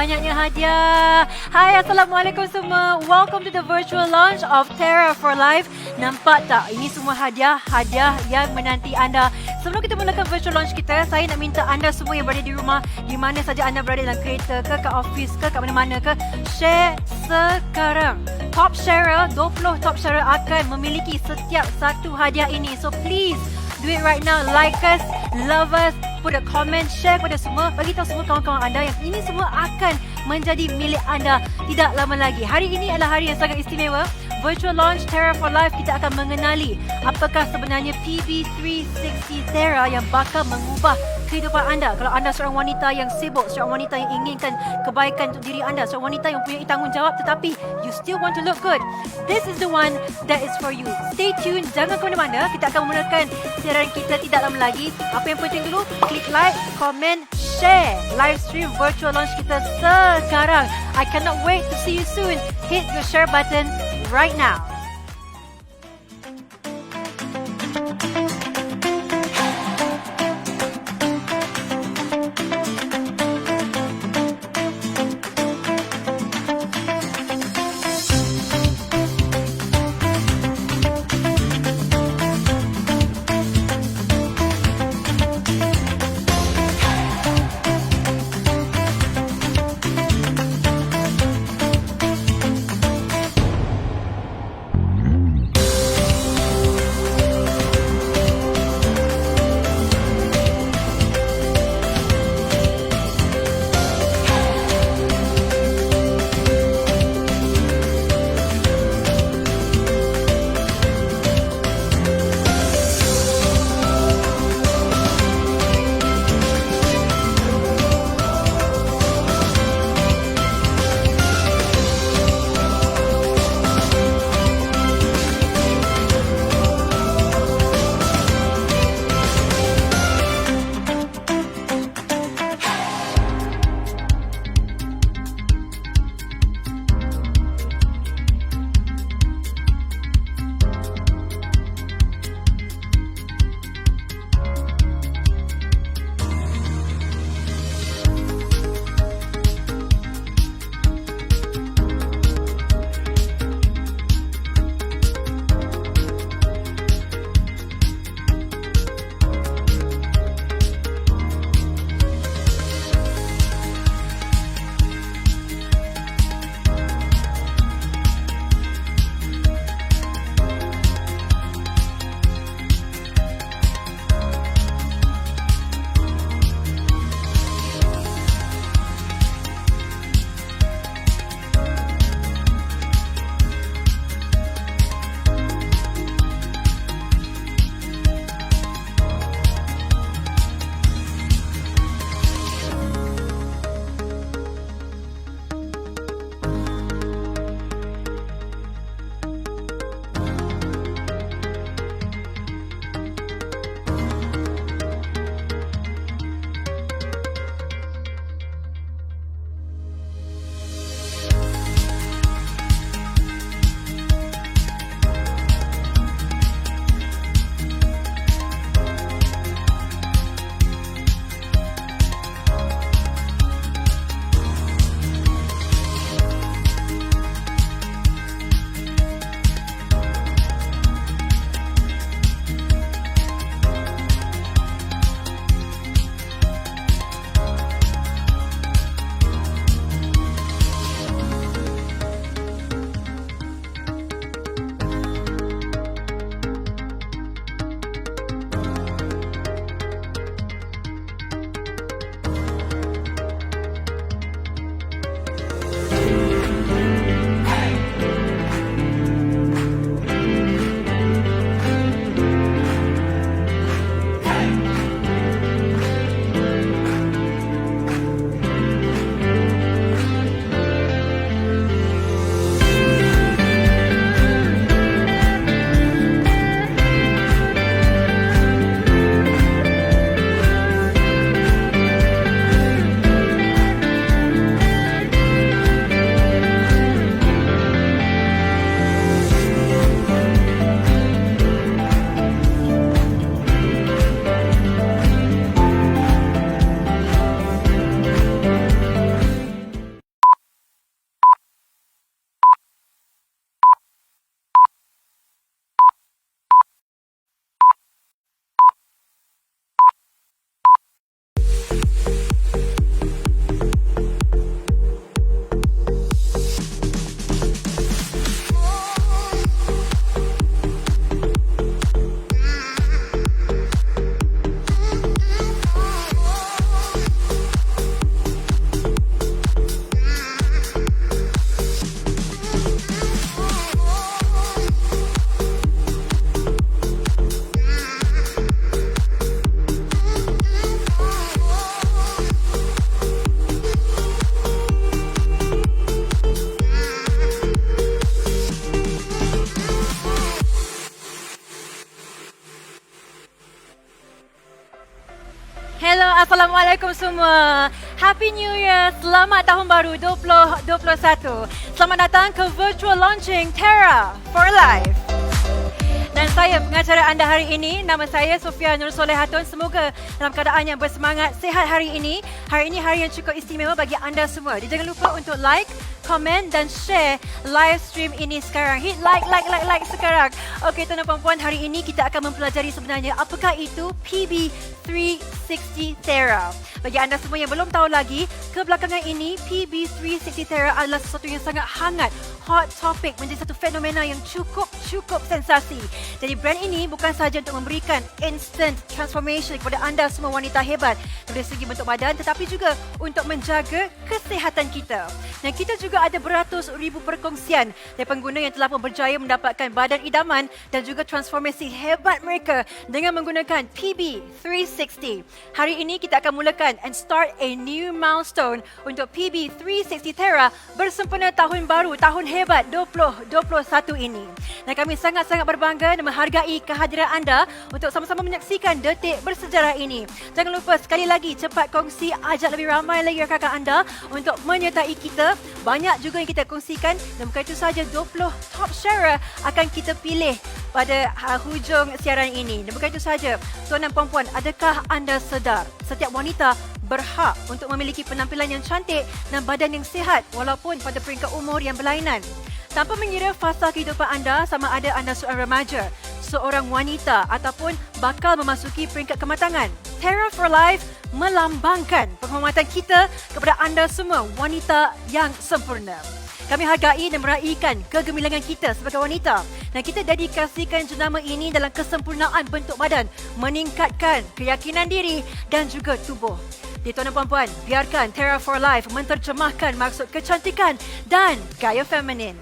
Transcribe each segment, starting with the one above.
banyaknya hadiah. Hai, Assalamualaikum semua. Welcome to the virtual launch of Terra for Life. Nampak tak? Ini semua hadiah yang menanti anda. Sebelum kita mulakan virtual launch kita, saya nak minta anda semua yang berada di rumah, di mana saja anda berada, dalam kereta ke, kat office ke, kat mana-mana ke, share sekarang. Top sharer, 20 top sharer akan memiliki setiap satu hadiah ini. So please do it right now. Like us, love us, put a comment, share kepada semua, bagi tahu semua kawan-kawan anda yang ini semua akan menjadi milik anda tidak lama lagi. Hari ini adalah hari yang sangat istimewa. Virtual launch Terra for Life, kita akan mengenali apakah sebenarnya PB360 Terra yang bakal mengubah kehidupan anda. Kalau anda seorang wanita yang sibuk, seorang wanita yang inginkan kebaikan untuk diri anda, seorang wanita yang punya tanggungjawab tetapi you still want to look good, this is the one that is for you. Stay tuned, jangan ke mana-mana. Kita akan memulakan siaran kita tidak lama lagi. Apa yang penting dulu, klik like, comment, share live stream virtual launch kita sekarang. I cannot wait to see you soon. Hit your share button right now. Assalamualaikum semua. Happy New Year. Selamat Tahun Baru 2021. Selamat datang ke virtual launching Terra for Life. Dan saya pengacara anda hari ini, nama saya Sofia Nur Solehatun. Semoga dalam keadaan yang bersemangat, sihat hari ini. Hari ini hari yang cukup istimewa bagi anda semua. Jangan lupa untuk like, komen dan share live stream ini sekarang. Hit like sekarang. Okey, tuan-tuan dan puan-puan, hari ini kita akan mempelajari sebenarnya apakah itu PB360 Terra. Bagi anda semua yang belum tahu lagi, kebelakangan ini PB360 Terra adalah sesuatu yang sangat hangat, hot topic, menjadi satu fenomena yang cukup sensasi. Jadi brand ini bukan sahaja untuk memberikan instant transformation kepada anda semua wanita hebat dari segi bentuk badan, tetapi juga untuk menjaga kesihatan kita. Dan kita juga ada beratus ribu perkongsian dari pengguna yang telah pun berjaya mendapatkan badan idaman dan juga transformasi hebat mereka dengan menggunakan PB360. Hari ini kita akan mulakan and start a new milestone untuk PB360 Terra bersempena tahun baru, tahun hebat 2021 ini. Dan kami sangat-sangat berbangga dan menghargai kehadiran anda untuk sama-sama menyaksikan detik bersejarah ini. Jangan lupa sekali lagi cepat kongsi, ajak lebih ramai lagi rakan-rakan anda untuk menyertai kita. Banyak juga yang kita kongsikan dan bukan itu saja, 20 top sharer akan kita pilih pada hujung siaran ini. Dan bukan itu saja, tuan dan puan-puan, adakah anda sedar setiap wanita berhak untuk memiliki penampilan yang cantik dan badan yang sihat walaupun pada peringkat umur yang berlainan? Tanpa mengira fasa kehidupan anda, sama ada anda seorang remaja, seorang wanita ataupun bakal memasuki peringkat kematangan, Terra for Life melambangkan penghormatan kita kepada anda semua wanita yang sempurna. Kami hargai dan meraihkan kegemilangan kita sebagai wanita dan kita dedikasikan jenama ini dalam kesempurnaan bentuk badan, meningkatkan keyakinan diri dan juga tubuh. Jadi tuan dan puan-puan, biarkan Terra for Life menterjemahkan maksud kecantikan dan gaya feminin.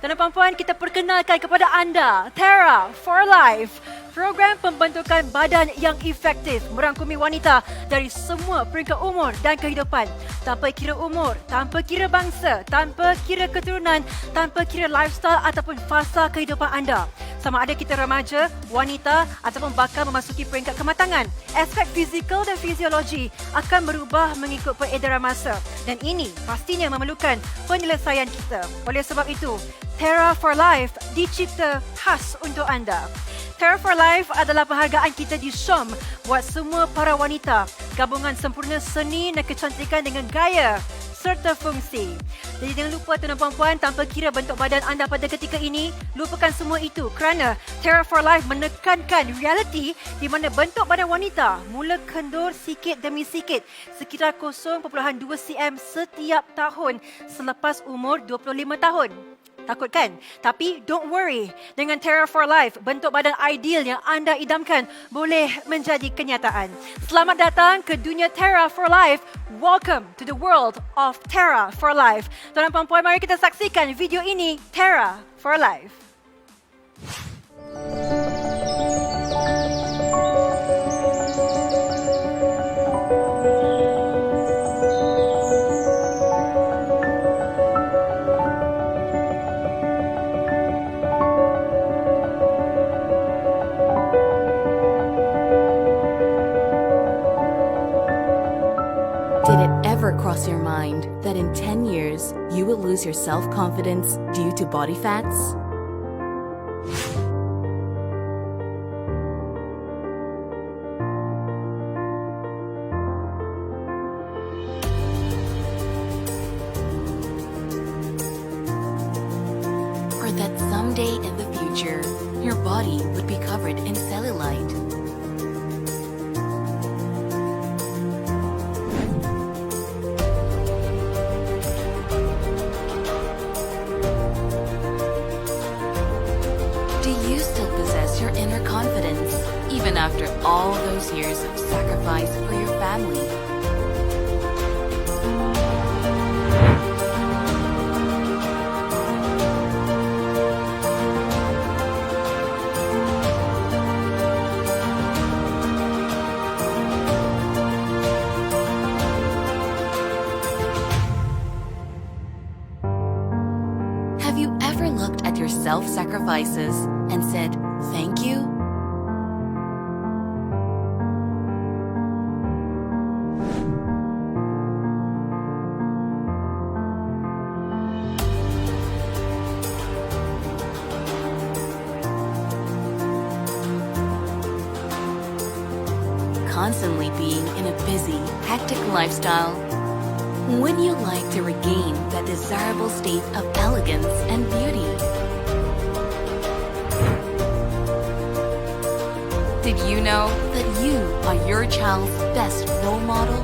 Tuan dan puan-puan, kita perkenalkan kepada anda Terra for Life, program pembentukan badan yang efektif merangkumi wanita dari semua peringkat umur dan kehidupan, tanpa kira umur, tanpa kira bangsa, tanpa kira keturunan, tanpa kira lifestyle ataupun fasa kehidupan anda. Sama ada kita remaja, wanita ataupun bakal memasuki peringkat kematangan, aspek fizikal dan fisiologi akan berubah mengikut peredaran masa dan ini pastinya memerlukan penyelesaian kita. Oleh sebab itu, Terra for Life dicipta khas untuk anda. Terra for Life adalah penghargaan kita di SHOM buat semua para wanita, gabungan sempurna seni dan kecantikan dengan gaya serta fungsi. Jadi jangan lupa tuan dan puan-puan, tanpa kira bentuk badan anda pada ketika ini, lupakan semua itu kerana Terra for Life menekankan realiti di mana bentuk badan wanita mula kendur sikit demi sikit sekitar 0.2 cm setiap tahun selepas umur 25 tahun. Takut kan? Tapi don't worry. Dengan Terra for Life, bentuk badan ideal yang anda idamkan boleh menjadi kenyataan. Selamat datang ke dunia Terra for Life. Welcome to the world of Terra for Life. Tuan dan puan-puan, mari kita saksikan video ini, Terra for Life. Did it ever cross your mind that in 10 years you will lose your self-confidence due to body fats? Or that someday in the future, your body would be covered in cellulite? Your inner confidence, even after all those years of sacrifice for your family. Have you ever looked at your self-sacrifices and said, "Thank you"? constantly being in a busy, hectic lifestyle? Would you like to regain that desirable state of elegance and beauty? Did you know that you are your child's best role model?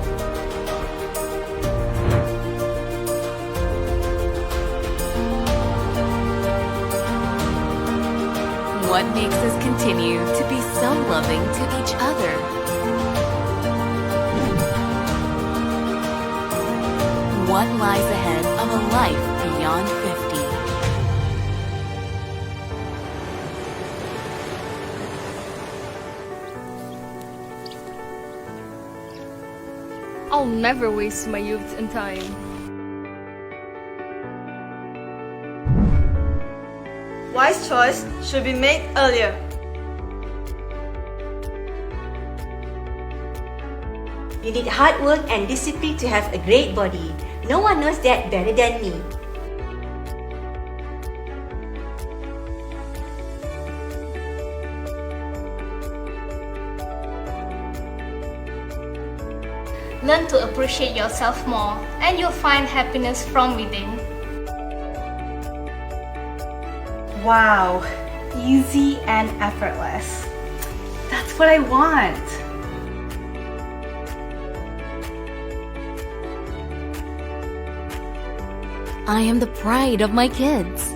What makes us continue to be so loving to each other? What lies ahead of a life beyond 50? I'll never waste my youth and time. Wise choice should be made earlier. You need hard work and discipline to have a great body. No one knows that better than me. Learn to appreciate yourself more, and you'll find happiness from within. Wow, easy and effortless. That's what I want. I am the pride of my kids.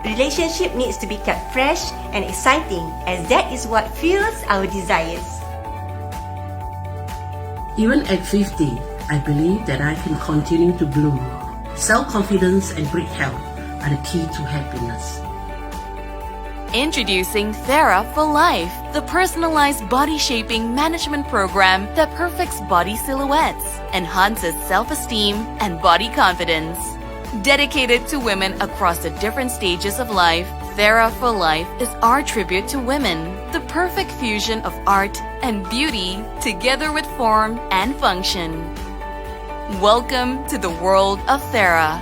Relationship needs to be kept fresh and exciting, as that is what fuels our desires. Even at 50, I believe that I can continue to bloom. Self-confidence and great health are the key to happiness. Introducing Thera for Life, the personalized body shaping management program that perfects body silhouettes, enhances self-esteem and body confidence. Dedicated to women across the different stages of life, Thera for Life is our tribute to women, the perfect fusion of art and beauty together with form and function. Welcome to the world of Thera.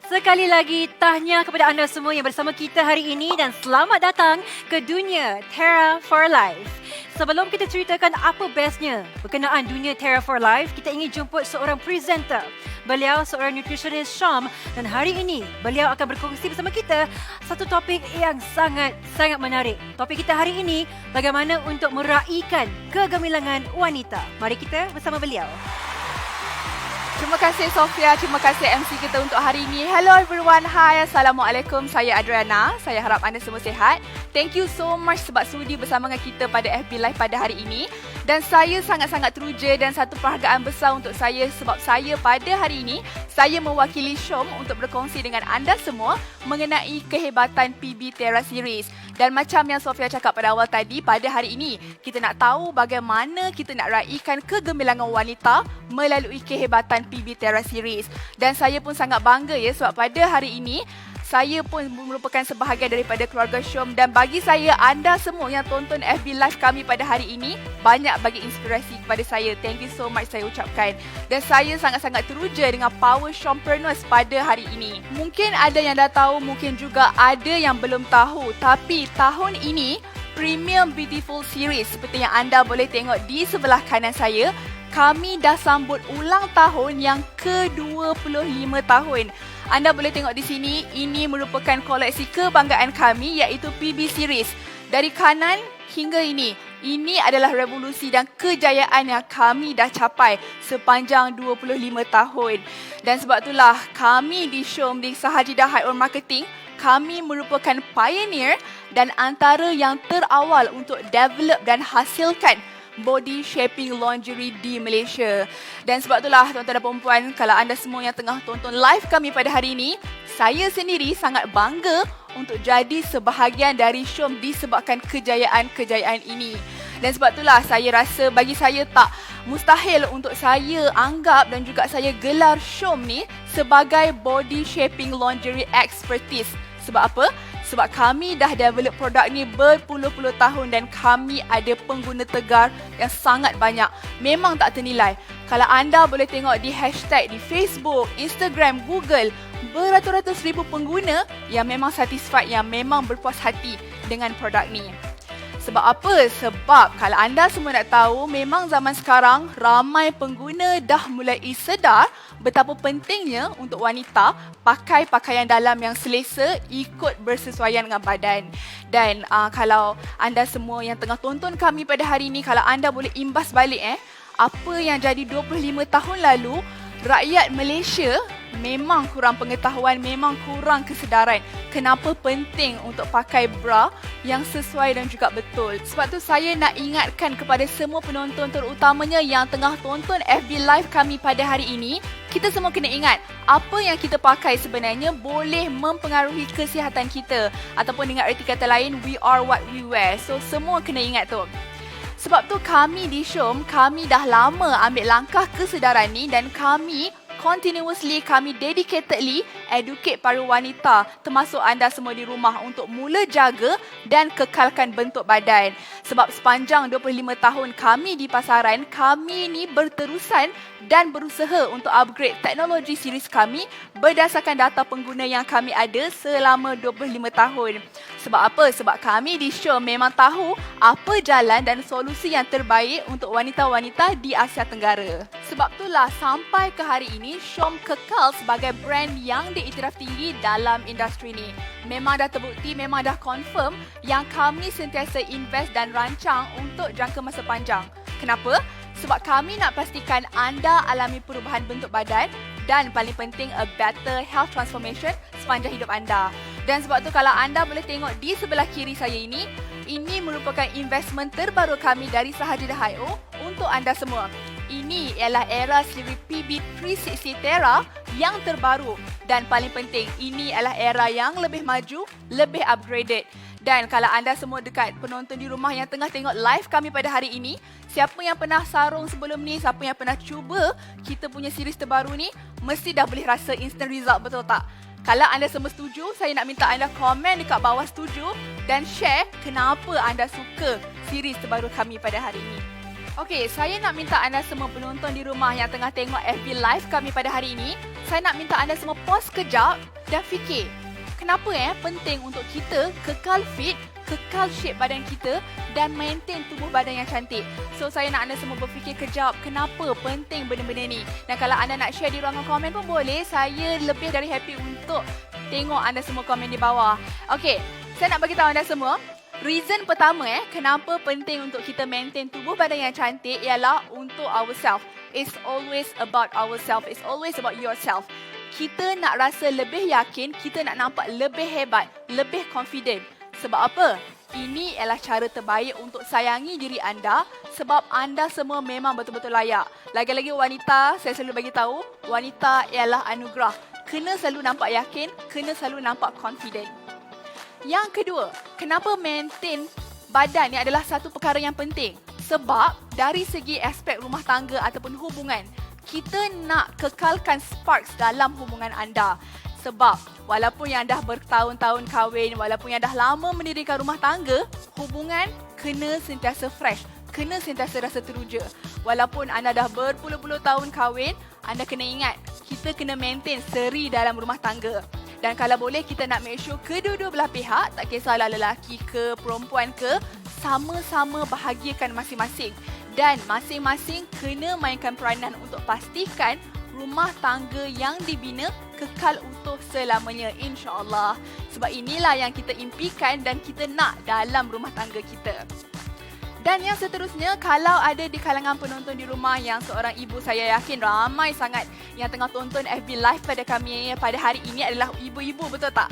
Sekali lagi, tahniah kepada anda semua yang bersama kita hari ini dan selamat datang ke dunia Thera for Life. Sebelum kita ceritakan apa bestnya berkenaan dunia Thera for Life, kita ingin jemput seorang presenter. Beliau seorang nutritionist Syam dan hari ini beliau akan berkongsi bersama kita satu topik yang sangat menarik. Topik kita hari ini, bagaimana untuk meraihkan kegemilangan wanita. Mari kita bersama beliau. Terima kasih Sofia, terima kasih MC kita untuk hari ini. Hello everyone, hi, Assalamualaikum. Saya Adriana, saya harap anda semua sihat. Thank you so much sebab sudi bersama dengan kita pada FB Live pada hari ini. Dan saya sangat-sangat teruja dan satu penghargaan besar untuk saya sebab saya pada hari ini, saya mewakili Syom untuk berkongsi dengan anda semua mengenai kehebatan PB Thera Series. Dan macam yang Sofia cakap pada awal tadi, pada hari ini kita nak tahu bagaimana kita nak raikan kegemilangan wanita melalui kehebatan PB Thera Series. Dan saya pun sangat bangga ya sebab pada hari ini saya pun merupakan sebahagian daripada keluarga Syom dan bagi saya, anda semua yang tonton FB Live kami pada hari ini banyak bagi inspirasi kepada saya. Thank you so much saya ucapkan. Dan saya sangat-sangat teruja dengan power Shompreneurs pada hari ini. Mungkin ada yang dah tahu, mungkin juga ada yang belum tahu. Tapi tahun ini, Premium Beautiful Series seperti yang anda boleh tengok di sebelah kanan saya, kami dah sambut ulang tahun yang ke-25 tahun. Anda boleh tengok di sini, ini merupakan koleksi kebanggaan kami iaitu PB Series. Dari kanan hingga ini adalah revolusi dan kejayaan yang kami dah capai sepanjang 25 tahun. Dan sebab itulah kami di Syom di Sahajidah High On Marketing, kami merupakan pioneer dan antara yang terawal untuk develop dan hasilkan body shaping lingerie di Malaysia. Dan sebab itulah tuan-tuan dan puan-puan, kalau anda semua yang tengah tonton live kami pada hari ini, saya sendiri sangat bangga untuk jadi sebahagian dari Syom disebabkan kejayaan-kejayaan ini. Dan sebab itulah saya rasa bagi saya tak mustahil untuk saya anggap dan juga saya gelar Syom ni sebagai body shaping lingerie expertise. Sebab apa? Sebab kami dah develop produk ni berpuluh-puluh tahun dan kami ada pengguna tegar yang sangat banyak. Memang tak ternilai. Kalau anda boleh tengok di hashtag di Facebook, Instagram, Google, beratus-ratus ribu pengguna yang memang satisfied, yang memang berpuas hati dengan produk ni. Sebab apa? Sebab kalau anda semua nak tahu, memang zaman sekarang ramai pengguna dah mulai sedar betapa pentingnya untuk wanita pakai pakaian dalam yang selesa, ikut bersesuaian dengan badan. Dan kalau anda semua yang tengah tonton kami pada hari ini, kalau anda boleh imbas balik apa yang jadi 25 tahun lalu, rakyat Malaysia memang kurang pengetahuan, memang kurang kesedaran kenapa penting untuk pakai bra yang sesuai dan juga betul. Sebab tu saya nak ingatkan kepada semua penonton, terutamanya yang tengah tonton FB Live kami pada hari ini, kita semua kena ingat apa yang kita pakai sebenarnya boleh mempengaruhi kesihatan kita, ataupun dengan erti kata lain, we are what we wear. So semua kena ingat tu. Sebab tu kami di Syom, kami dah lama ambil langkah kesedaran ni, dan kami dedicatedly educate para wanita, termasuk anda semua di rumah, untuk mula jaga dan kekalkan bentuk badan. Sebab sepanjang 25 tahun kami di pasaran, kami ni berterusan dan berusaha untuk upgrade teknologi series kami berdasarkan data pengguna yang kami ada selama 25 tahun. Sebab apa? Sebab kami di Syom memang tahu apa jalan dan solusi yang terbaik untuk wanita-wanita di Asia Tenggara. Sebab itulah sampai ke hari ini, Syom kekal sebagai brand yang diiktiraf tinggi dalam industri ni. Memang dah terbukti, memang dah confirm yang kami sentiasa invest dan rancang untuk jangka masa panjang. Kenapa? Sebab kami nak pastikan anda alami perubahan bentuk badan dan paling penting a better health transformation sepanjang hidup anda. Dan sebab tu kalau anda boleh tengok di sebelah kiri saya ini merupakan investment terbaru kami dari Sahaja.io untuk anda semua. Ini ialah era siri PB360 Terra yang terbaru, dan paling penting ini adalah era yang lebih maju, lebih upgraded. Dan kalau anda semua dekat penonton di rumah yang tengah tengok live kami pada hari ini, siapa yang pernah sarung sebelum ni, siapa yang pernah cuba kita punya series terbaru ni, mesti dah boleh rasa instant result, betul tak? Kalau anda semua setuju, saya nak minta anda komen dekat bawah setuju dan share kenapa anda suka series terbaru kami pada hari ini. Okey, saya nak minta anda semua penonton di rumah yang tengah tengok FB Live kami pada hari ini, saya nak minta anda semua pause kejap dan fikir, kenapa penting untuk kita kekal fit, kekal shape badan kita dan maintain tubuh badan yang cantik. So saya nak anda semua berfikir kejap kenapa penting benda-benda ni. Dan kalau anda nak share di ruangan komen pun boleh, saya lebih dari happy untuk tengok anda semua komen di bawah. Okey, saya nak bagi tahu anda semua, reason pertama kenapa penting untuk kita maintain tubuh badan yang cantik ialah untuk ourselves. It's always about ourselves. It's always about yourself. Kita nak rasa lebih yakin, kita nak nampak lebih hebat, lebih confident. Sebab apa? Ini ialah cara terbaik untuk sayangi diri anda, sebab anda semua memang betul-betul layak. Lagi-lagi wanita, saya selalu bagi tahu, wanita ialah anugerah. Kena selalu nampak yakin, kena selalu nampak confident. Yang kedua, kenapa maintain badan ni adalah satu perkara yang penting? Sebab dari segi aspek rumah tangga ataupun hubungan, kita nak kekalkan sparks dalam hubungan anda. Sebab walaupun yang dah bertahun-tahun kahwin, walaupun yang dah lama mendirikan rumah tangga, hubungan kena sentiasa fresh, kena sentiasa rasa teruja. Walaupun anda dah berpuluh-puluh tahun kahwin, anda kena ingat, kita kena maintain seri dalam rumah tangga. Dan kalau boleh kita nak make sure kedua-dua belah pihak, tak kisahlah lelaki ke perempuan ke, sama-sama bahagiakan masing-masing. Dan masing-masing kena mainkan peranan untuk pastikan rumah tangga yang dibina kekal utuh selamanya, insya-Allah. Sebab inilah yang kita impikan dan kita nak dalam rumah tangga kita. Dan yang seterusnya, kalau ada di kalangan penonton di rumah yang seorang ibu, saya yakin ramai sangat yang tengah tonton FB Live pada kami pada hari ini adalah ibu-ibu, betul tak?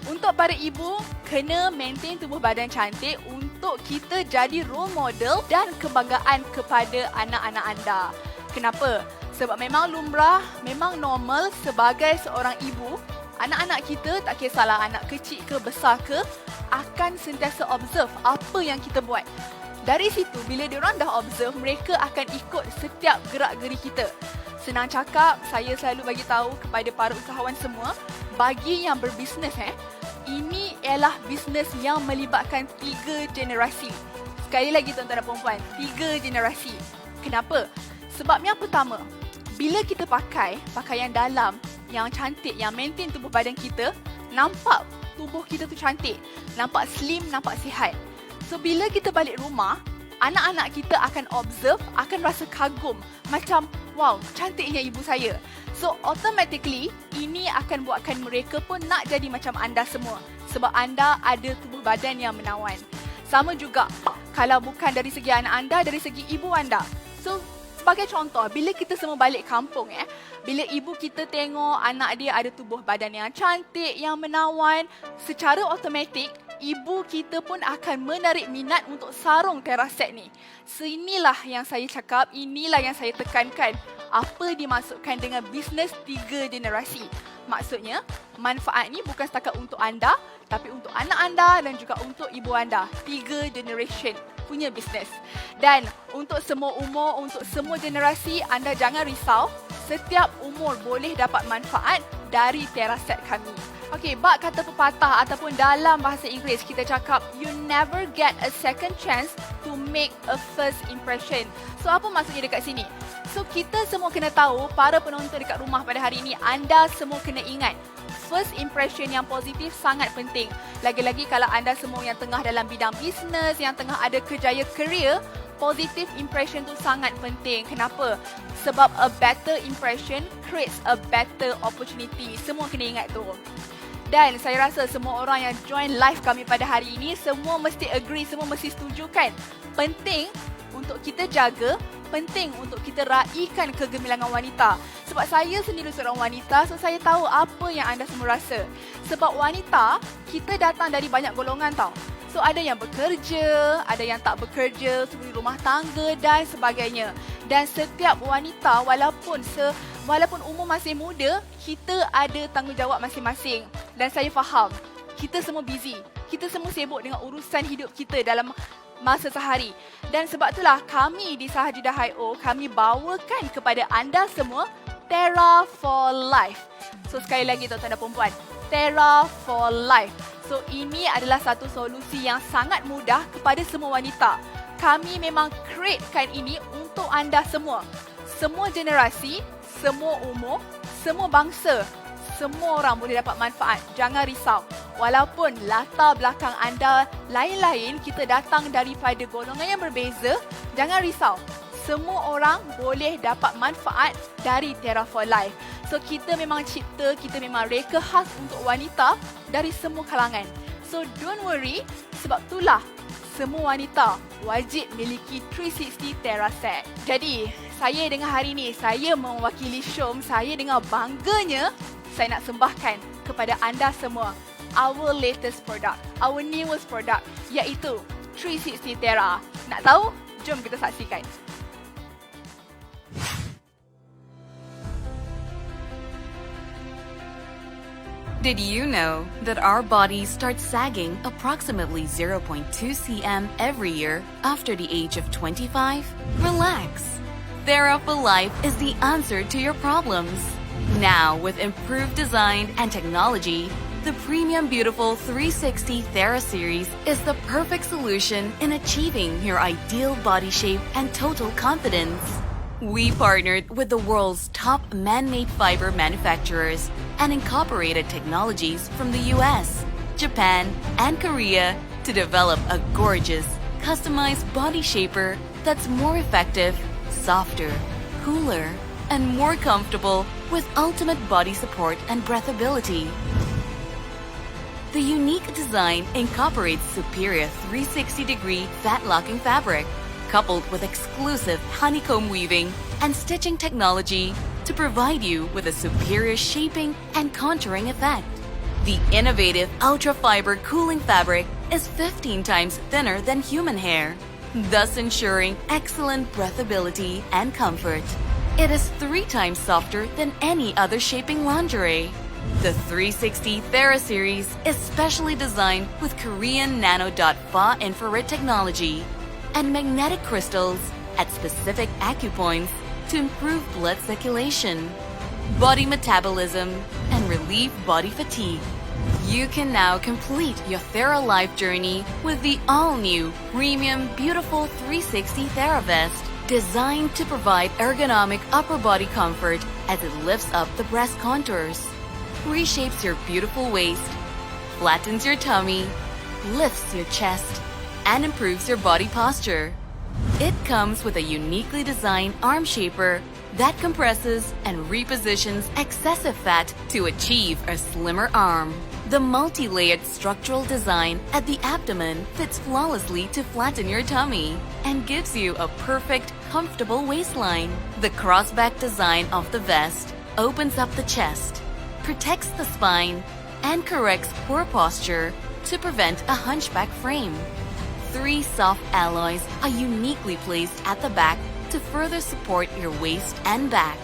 Untuk para ibu, kena maintain tubuh badan cantik untuk kita jadi role model dan kebanggaan kepada anak-anak anda. Kenapa? Sebab memang lumrah, memang normal sebagai seorang ibu, anak-anak kita, tak kisahlah anak kecil ke besar ke, akan sentiasa observe apa yang kita buat. Dari situ, bila diorang dah observe, mereka akan ikut setiap gerak-geri kita. Senang cakap, saya selalu bagi tahu kepada para usahawan semua, bagi yang berbisnes, ini ialah bisnes yang melibatkan 3 generasi. Sekali lagi tuan-tuan dan puan-puan, 3 generasi. Kenapa? Sebab yang pertama, bila kita pakai pakaian dalam yang cantik, yang maintain tubuh badan kita, nampak tubuh kita tu cantik, nampak slim, nampak sihat. So bila kita balik rumah, anak-anak kita akan observe, akan rasa kagum. Macam, wow, cantiknya ibu saya. So automatically, ini akan buatkan mereka pun nak jadi macam anda semua. Sebab anda ada tubuh badan yang menawan. Sama juga, kalau bukan dari segi anak anda, dari segi ibu anda. So, sebagai contoh, bila kita semua balik kampung, bila ibu kita tengok anak dia ada tubuh badan yang cantik, yang menawan, secara automatik, ibu kita pun akan menarik minat untuk sarung TerraSet ni. So, inilah yang saya cakap, inilah yang saya tekankan. Apa dimaksudkan dengan bisnes 3 generasi. Maksudnya, manfaat ni bukan setakat untuk anda, tapi untuk anak anda dan juga untuk ibu anda. 3 generation punya bisnes. Dan untuk semua umur, untuk semua generasi, anda jangan risau. Setiap umur boleh dapat manfaat dari TerraSet kami. Okey, bak kata pepatah ataupun dalam bahasa Inggeris kita cakap, you never get a second chance to make a first impression. So, apa maksudnya dekat sini? So, kita semua kena tahu, para penonton dekat rumah pada hari ini, anda semua kena ingat, first impression yang positif sangat penting. Lagi-lagi kalau anda semua yang tengah dalam bidang bisnes, yang tengah ada kerjaya career, positive impression tu sangat penting. Kenapa? Sebab a better impression creates a better opportunity. Semua kena ingat tu. Dan saya rasa semua orang yang join live kami pada hari ini, semua mesti agree, semua mesti setuju kan? Penting untuk kita jaga, penting untuk kita raikan kegemilangan wanita. Sebab saya sendiri seorang wanita, so saya tahu apa yang anda semua rasa. Sebab wanita, kita datang dari banyak golongan tau. So ada yang bekerja, ada yang tak bekerja, seperti rumah tangga dan sebagainya. Dan setiap wanita walaupun umur masih muda, kita ada tanggungjawab masing-masing. Dan saya faham, kita semua busy. Kita semua sibuk dengan urusan hidup kita dalam masa sehari. Dan sebab itulah kami di Sahajidah.io, kami bawakan kepada anda semua Terra for Life. So sekali lagi tuan-tuan dan perempuan, Terra for Life. So ini adalah satu solusi yang sangat mudah kepada semua wanita. Kami memang createkan ini untuk anda semua. Semua generasi, semua umur, semua bangsa, semua orang boleh dapat manfaat. Jangan risau. Walaupun latar belakang anda lain-lain, kita datang daripada golongan yang berbeza, jangan risau. Semua orang boleh dapat manfaat dari Terra for Life. So kita memang cipta, kita memang reka khas untuk wanita dari semua kalangan. So don't worry, sebab itulah semua wanita wajib miliki 360 TerraSet. Jadi, saya dengan hari ini, saya mewakili Syom, saya dengan bangganya, saya nak sembahkan kepada anda semua our latest product, our newest product, iaitu 360 Terra. Nak tahu? Jom kita saksikan. Did you know that our bodies start sagging approximately 0.2 cm every year after the age of 25? Relax. Terra for Life is the answer to your problems. Now, with improved design and technology, the premium beautiful 360 Terra series is the perfect solution in achieving your ideal body shape and total confidence. We partnered with the world's top man-made fiber manufacturers and incorporated technologies from the US, Japan, and Korea to develop a gorgeous, customized body shaper that's more effective, softer, cooler, and more comfortable with ultimate body support and breathability. The unique design incorporates superior 360-degree fat-locking fabric, coupled with exclusive honeycomb weaving and stitching technology to provide you with a superior shaping and contouring effect. The innovative ultra-fiber cooling fabric is 15 times thinner than human hair, thus ensuring excellent breathability and comfort. It is 3 times softer than any other shaping lingerie. The 360 Terra series is specially designed with Korean nano.fa infrared technology and magnetic crystals at specific acupoints to improve blood circulation, body metabolism, and relieve body fatigue. You can now complete your Terra Life journey with the all-new, premium, beautiful 360 Terra Vest Designed to provide ergonomic upper body comfort as it lifts up the breast contours, reshapes your beautiful waist, flattens your tummy, lifts your chest, and improves your body posture. It comes with a uniquely designed arm shaper that compresses and repositions excessive fat to achieve a slimmer arm. The multi-layered structural design at the abdomen fits flawlessly to flatten your tummy and gives you a perfect, comfortable waistline. The crossback design of the vest opens up the chest, protects the spine, and corrects poor posture to prevent a hunchback frame. 3 soft alloys are uniquely placed at the back to further support your waist and back.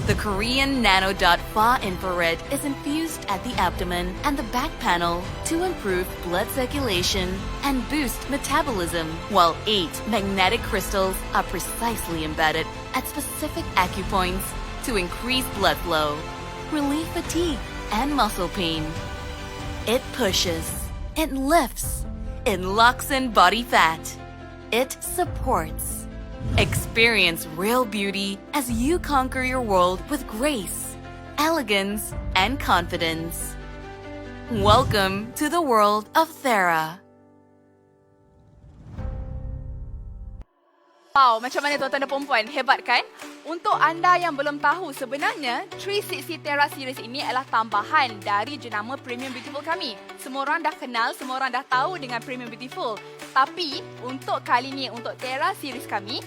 The Korean Nanodot Fa Infrared is infused at the abdomen and the back panel to improve blood circulation and boost metabolism, while 8 magnetic crystals are precisely embedded at specific acupoints to increase blood flow, relieve fatigue and muscle pain. It pushes, it lifts, it locks in body fat, it supports. Experience real beauty as you conquer your world with grace, elegance, and confidence. Welcome to the world of Thera. Wow, macam mana tuan-tuan dan perempuan? Hebat kan? Untuk anda yang belum tahu, sebenarnya 360 Thera Series ini adalah tambahan dari jenama Premium Beautiful kami. Semua orang dah kenal, semua orang dah tahu dengan Premium Beautiful. Tapi untuk kali ni, untuk Thera Series kami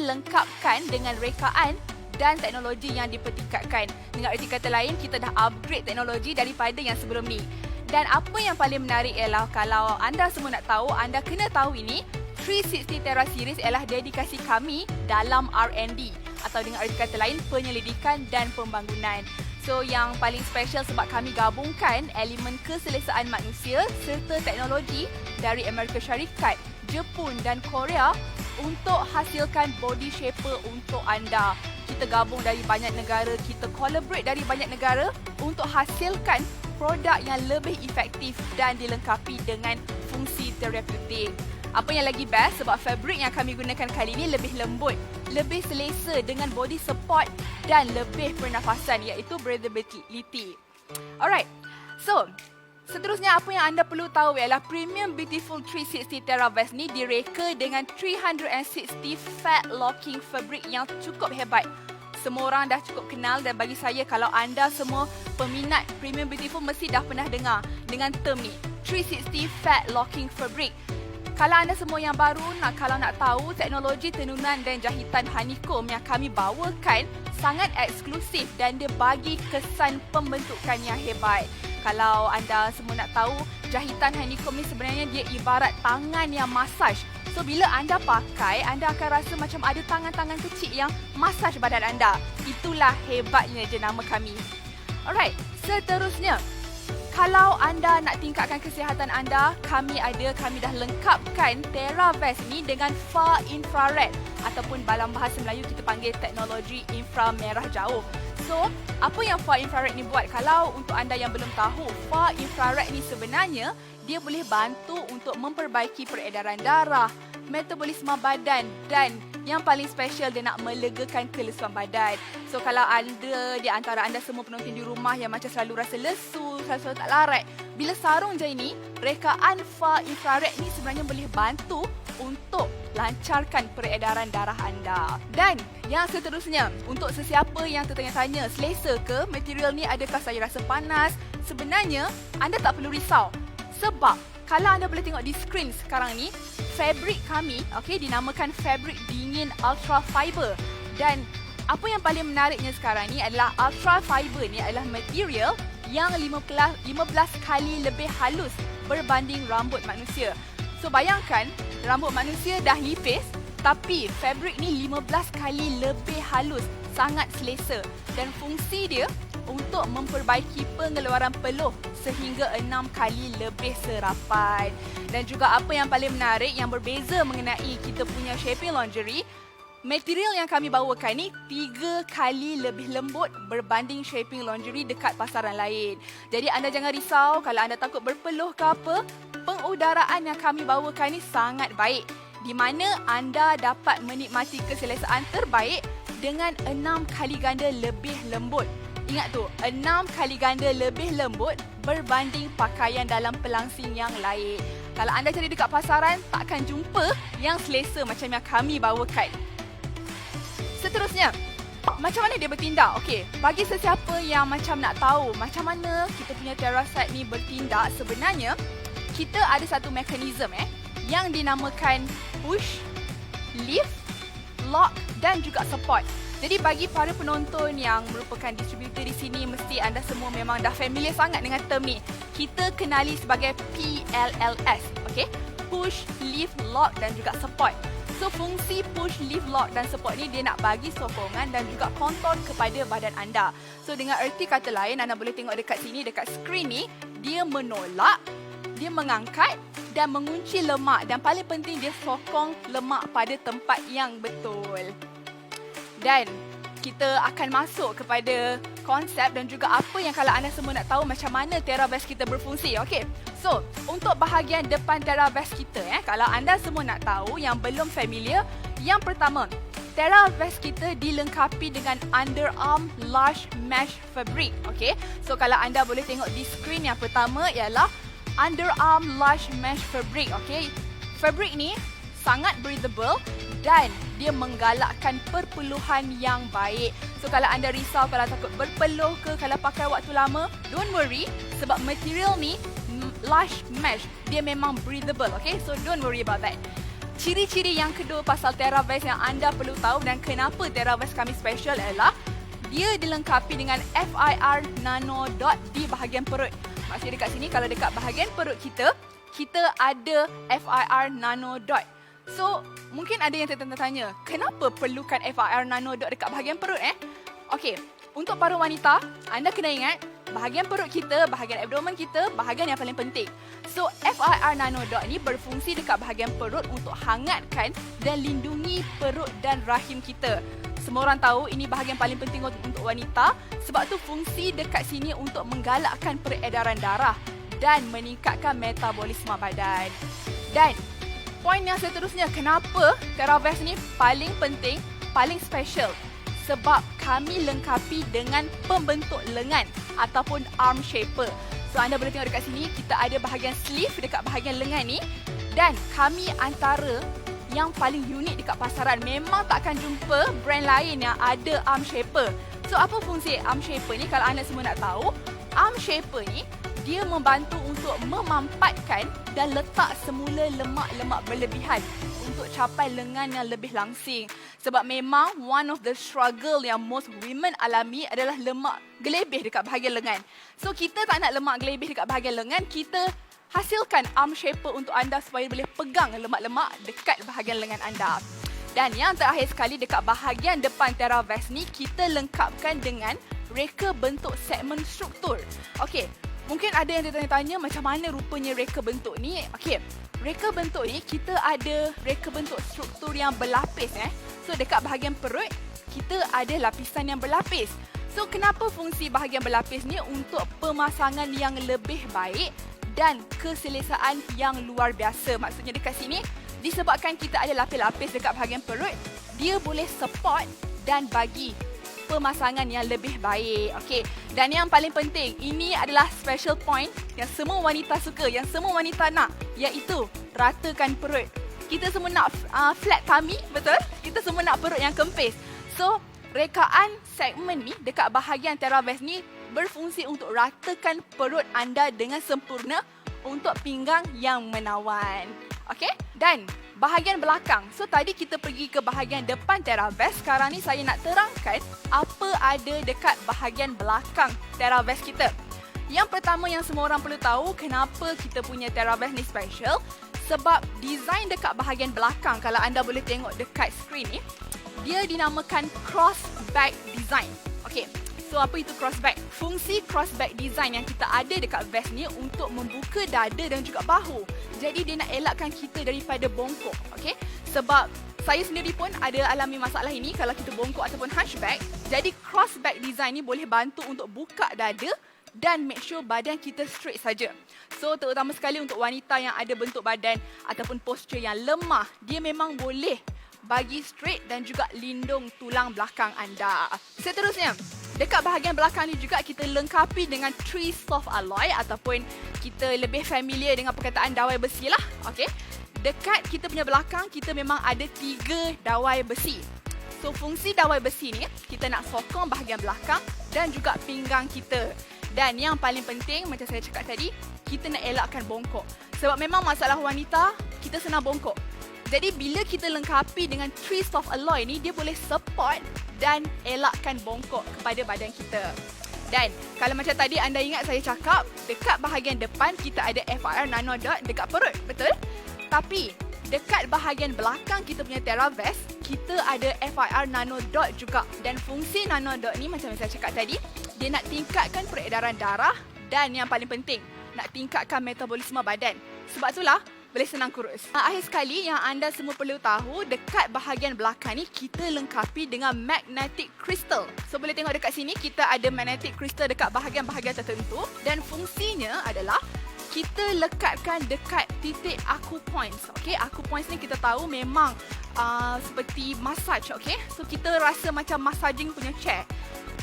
lengkapkan dengan rekaan dan teknologi yang dipertingkatkan. Dengan erti kata lain, kita dah upgrade teknologi daripada yang sebelum ni. Dan apa yang paling menarik ialah kalau anda semua nak tahu, anda kena tahu ini 360 Thera Series ialah dedikasi kami dalam R&D atau dengan erti kata lain penyelidikan dan pembangunan. So yang paling special sebab kami gabungkan elemen keselesaan manusia serta teknologi dari Amerika Syarikat, Jepun dan Korea untuk hasilkan body shaper untuk anda. Kita gabung dari banyak negara, kita collaborate dari banyak negara untuk hasilkan produk yang lebih efektif dan dilengkapi dengan fungsi terapeutik. Apa yang lagi best sebab fabric yang kami gunakan kali ini lebih lembut, lebih selesa dengan body support dan lebih pernafasan iaitu breathability. Alright, so seterusnya apa yang anda perlu tahu ialah Premium Beautiful 360 Thera Vest ni direka dengan 360 fat locking fabric yang cukup hebat. Semua orang dah cukup kenal dan bagi saya kalau anda semua peminat Premium Beautiful mesti dah pernah dengar dengan term ni 360 fat locking fabric. Kalau anda semua yang baru kalau nak tahu teknologi tenunan dan jahitan honeycomb yang kami bawakan sangat eksklusif dan dia bagi kesan pembentukan yang hebat. Kalau anda semua nak tahu, jahitan honeycomb ni sebenarnya dia ibarat tangan yang masaj. So bila anda pakai, anda akan rasa macam ada tangan-tangan kecil yang masaj badan anda. Itulah hebatnya jenama kami. Alright, seterusnya. Kalau anda nak tingkatkan kesihatan anda, kami dah lengkapkan Thera Vest ni dengan far infrared ataupun dalam bahasa Melayu kita panggil teknologi inframerah jauh. So, apa yang far infrared ni buat? Kalau untuk anda yang belum tahu, far infrared ni sebenarnya dia boleh bantu untuk memperbaiki peredaran darah, metabolisme badan dan yang paling special dia nak melegakan kelesuan badan. So kalau anda di antara anda semua penonton di rumah yang macam selalu rasa lesu, selalu tak larat, bila sarung je ini, rekaan far infrared ni sebenarnya boleh bantu untuk lancarkan peredaran darah anda. Dan yang seterusnya, untuk sesiapa yang tertanya-tanya, selesa ke material ni, adakah saya rasa panas? Sebenarnya anda tak perlu risau. Sebab kalau anda boleh tengok di skrin sekarang ni, fabric kami dinamakan fabric dingin ultra fiber. Dan apa yang paling menariknya sekarang ni adalah ultra fiber ni adalah material yang 15 kali lebih halus berbanding rambut manusia. So bayangkan, rambut manusia dah nipis tapi fabric ni 15 kali lebih halus, sangat selesa dan fungsi dia untuk memperbaiki pengeluaran peluh sehingga 6 kali lebih serapan. Dan juga apa yang paling menarik yang berbeza mengenai kita punya shaping lingerie, material yang kami bawakan ni 3 kali lebih lembut berbanding shaping lingerie dekat pasaran lain. Jadi anda jangan risau kalau anda takut berpeluh ke apa, pengudaraan yang kami bawakan ni sangat baik. di mana anda dapat menikmati keselesaan terbaik dengan 6 kali ganda lebih lembut. Ingat tu, 6 kali ganda lebih lembut berbanding pakaian dalam pelangsing yang lain. Kalau anda cari dekat pasaran, takkan jumpa yang selesa macam yang kami bawakan. Seterusnya, macam mana dia bertindak? Okey, bagi sesiapa yang macam nak tahu macam mana kita punya TerraSet ni bertindak, sebenarnya kita ada satu mekanisme yang dinamakan push, lift, lock dan juga support. Jadi bagi para penonton yang merupakan distributor di sini, mesti anda semua memang dah familiar sangat dengan term ni. Kita kenali sebagai PLLS, okey? Push, lift, lock dan juga support. So fungsi push, lift, lock dan support ni dia nak bagi sokongan dan juga kontor kepada badan anda. So dengan erti kata lain, anda boleh tengok dekat sini, dekat skrin ni, dia menolak, dia mengangkat dan mengunci lemak dan paling penting dia sokong lemak pada tempat yang betul. Dan kita akan masuk kepada konsep dan juga apa yang kalau anda semua nak tahu macam mana TerraVest kita berfungsi. Okey. So, untuk bahagian depan TerraVest kita kalau anda semua nak tahu yang belum familiar, yang pertama, TerraVest kita dilengkapi dengan underarm large mesh fabric. Okey. So, kalau anda boleh tengok di skrin, yang pertama ialah underarm large mesh fabric. Okey. Fabric ni sangat breathable dan dia menggalakkan perpeluhan yang baik. So kalau anda risau, kalau takut berpeluh ke kalau pakai waktu lama, don't worry sebab material ni large mesh, dia memang breathable, okay? So don't worry about that. Ciri-ciri yang kedua pasal TerraVest yang anda perlu tahu dan kenapa TerraVest kami special ialah dia dilengkapi dengan FIR Nano Dot di bahagian perut. Maksudnya dekat sini, kalau dekat bahagian perut kita ada FIR Nano Dot. So, mungkin ada yang tertanya, kenapa perlukan FIR Nano Dot dekat bahagian perut Okey, untuk para wanita, anda kena ingat bahagian perut kita, bahagian abdomen kita, bahagian yang paling penting. So, FIR Nano Dot ni berfungsi dekat bahagian perut untuk hangatkan dan lindungi perut dan rahim kita. Semua orang tahu ini bahagian paling penting untuk wanita, sebab tu fungsi dekat sini untuk menggalakkan peredaran darah dan meningkatkan metabolisme badan. Dan poin yang seterusnya, kenapa TerraVest ni paling penting, paling special? Sebab kami lengkapi dengan pembentuk lengan ataupun arm shaper. So anda boleh tengok dekat sini, kita ada bahagian sleeve dekat bahagian lengan ni. Dan kami antara yang paling unik dekat pasaran. Memang takkan jumpa brand lain yang ada arm shaper. So apa fungsi arm shaper ni? Kalau anda semua nak tahu, arm shaper ni dia membantu untuk memampatkan dan letak semula lemak-lemak berlebihan untuk capai lengan yang lebih langsing. Sebab memang one of the struggle yang most women alami adalah lemak gelebih dekat bahagian lengan. So kita tak nak lemak gelebih dekat bahagian lengan, kita hasilkan arm shaper untuk anda supaya boleh pegang lemak-lemak dekat bahagian lengan anda. Dan yang terakhir sekali, dekat bahagian depan TerraVest ni kita lengkapkan dengan reka bentuk segmen struktur. Okey. Mungkin ada yang tertanya-tanya macam mana rupanya reka bentuk ni. Okey, reka bentuk ni kita ada reka bentuk struktur yang berlapis. So dekat bahagian perut, kita ada lapisan yang berlapis. So kenapa fungsi bahagian berlapis ni? Untuk pemasangan yang lebih baik dan keselesaan yang luar biasa. Maksudnya dekat sini, disebabkan kita ada lapis-lapis dekat bahagian perut, dia boleh support dan bagi pemasangan yang lebih baik. Okey. Dan yang paling penting, ini adalah special point yang semua wanita suka, yang semua wanita nak, iaitu ratakan perut. Kita semua nak flat tummy, betul? Kita semua nak perut yang kempis. So, rekaan segmen ni dekat bahagian TerraVest ni berfungsi untuk ratakan perut anda dengan sempurna untuk pinggang yang menawan. Okey? Dan bahagian belakang. So tadi kita pergi ke bahagian depan TerraVest. Sekarang ni saya nak terangkan apa ada dekat bahagian belakang TerraVest kita. Yang pertama yang semua orang perlu tahu, kenapa kita punya TerraVest ni special? Sebab design dekat bahagian belakang, kalau anda boleh tengok dekat skrin ni, dia dinamakan crossback design. Okey. So apa itu crossback? Fungsi crossback design yang kita ada dekat vest ni untuk membuka dada dan juga bahu. Jadi dia nak elakkan kita daripada bongkok. Okey? Sebab saya sendiri pun ada alami masalah ini kalau kita bongkok ataupun hunchback. Jadi crossback design ni boleh bantu untuk buka dada dan make sure badan kita straight saja. So terutama sekali untuk wanita yang ada bentuk badan ataupun posture yang lemah, dia memang boleh bagi straight dan juga lindung tulang belakang anda. Seterusnya, dekat bahagian belakang ni juga kita lengkapi dengan 3 soft alloy ataupun kita lebih familiar dengan perkataan dawai besi lah. Okay? Dekat kita punya belakang, kita memang ada 3 dawai besi. So, fungsi dawai besi ni, kita nak sokong bahagian belakang dan juga pinggang kita. Dan yang paling penting, macam saya cakap tadi, kita nak elakkan bongkok. Sebab memang masalah wanita, kita senang bongkok. Jadi, bila kita lengkapi dengan 3 soft alloy ni, dia boleh support dan elakkan bongkok kepada badan kita. Dan kalau macam tadi anda ingat saya cakap, dekat bahagian depan kita ada FIR nano dot dekat perut, betul? Tapi dekat bahagian belakang kita punya TerraVest, kita ada FIR nano dot juga. Dan fungsi nano dot ni macam saya cakap tadi, dia nak tingkatkan peredaran darah dan yang paling penting, nak tingkatkan metabolisme badan. Sebab itulah boleh senang kurus. Akhir sekali yang anda semua perlu tahu, dekat bahagian belakang ni kita lengkapi dengan magnetic crystal. So boleh tengok dekat sini kita ada magnetic crystal dekat bahagian-bahagian tertentu dan fungsinya adalah kita lekatkan dekat titik acupoints. Okay, acupoints ni kita tahu memang seperti massage. Okay, so kita rasa macam massaging punya chair.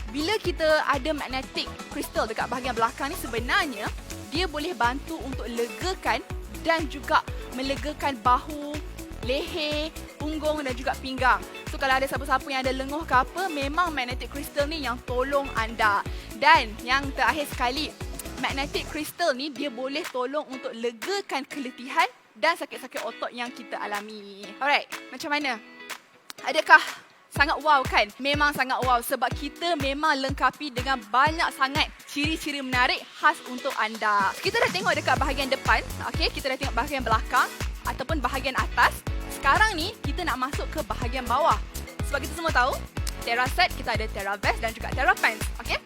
Bila kita ada magnetic crystal dekat bahagian belakang ni, sebenarnya dia boleh bantu untuk legakan dan juga melegakan bahu, leher, punggung dan juga pinggang. So kalau ada siapa-siapa yang ada lenguh ke apa, memang magnetic crystal ni yang tolong anda. Dan yang terakhir sekali, magnetic crystal ni dia boleh tolong untuk legakan keletihan dan sakit-sakit otot yang kita alami. Alright, macam mana? Adakah sangat wow kan? Memang sangat wow sebab kita memang lengkapi dengan banyak sangat ciri-ciri menarik khas untuk anda. Kita dah tengok dekat bahagian depan, okay? Kita dah tengok bahagian belakang ataupun bahagian atas. Sekarang ni kita nak masuk ke bahagian bawah. Sebab kita semua tahu, TerraSet kita ada TerraVest dan juga TerraPants, okay?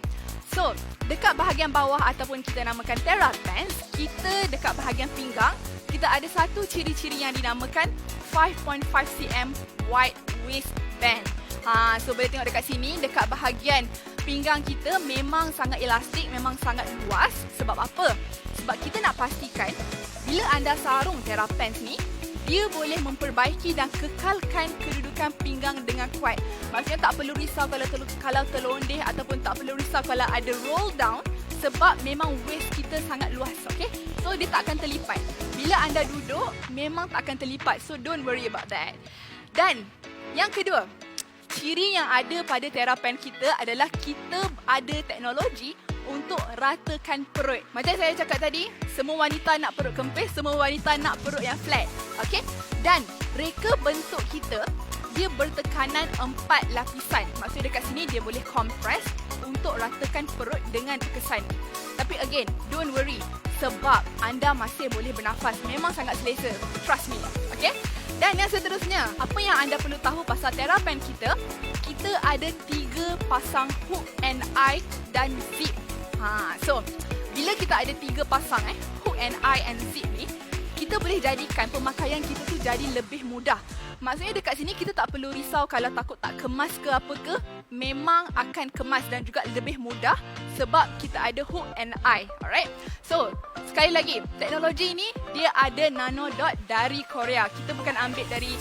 So, dekat bahagian bawah ataupun kita namakan TerraPants, kita dekat bahagian pinggang, kita ada satu ciri-ciri yang dinamakan 5.5 cm wide waistband. So boleh tengok dekat sini, dekat bahagian pinggang kita memang sangat elastik, memang sangat luas. Sebab apa? Sebab kita nak pastikan bila anda sarung TerraPants ni, dia boleh memperbaiki dan kekalkan kedudukan pinggang dengan kuat. Maksudnya tak perlu risau kalau terlondeh ataupun tak perlu risau kalau ada roll down sebab memang waist kita sangat luas, okay? So dia tak akan terlipat. Bila anda duduk, memang tak akan terlipat. So don't worry about that. Dan yang kedua, ciri yang ada pada TerraPants kita adalah kita ada teknologi untuk ratakan perut. Macam saya cakap tadi, semua wanita nak perut kempis, semua wanita nak perut yang flat. Okay? Dan reka bentuk kita, dia bertekanan 4 lapisan. Maksudnya dekat sini dia boleh compress untuk ratakan perut dengan terkesan. Tapi again, don't worry sebab anda masih boleh bernafas. Memang sangat selesa. Trust me. Okay? Dan yang seterusnya, apa yang anda perlu tahu pasal TerraPants kita, kita ada 3 pasang hook and eye dan zip. So, bila kita ada 3 pasang hook and eye and zip ni, kita boleh jadikan pemakaian kita tu jadi lebih mudah. Maksudnya dekat sini kita tak perlu risau kalau takut tak kemas ke apa ke, memang akan kemas dan juga lebih mudah sebab kita ada hook and eye. Alright? So, sekali lagi, teknologi ini dia ada nano dot dari Korea. Kita bukan ambil dari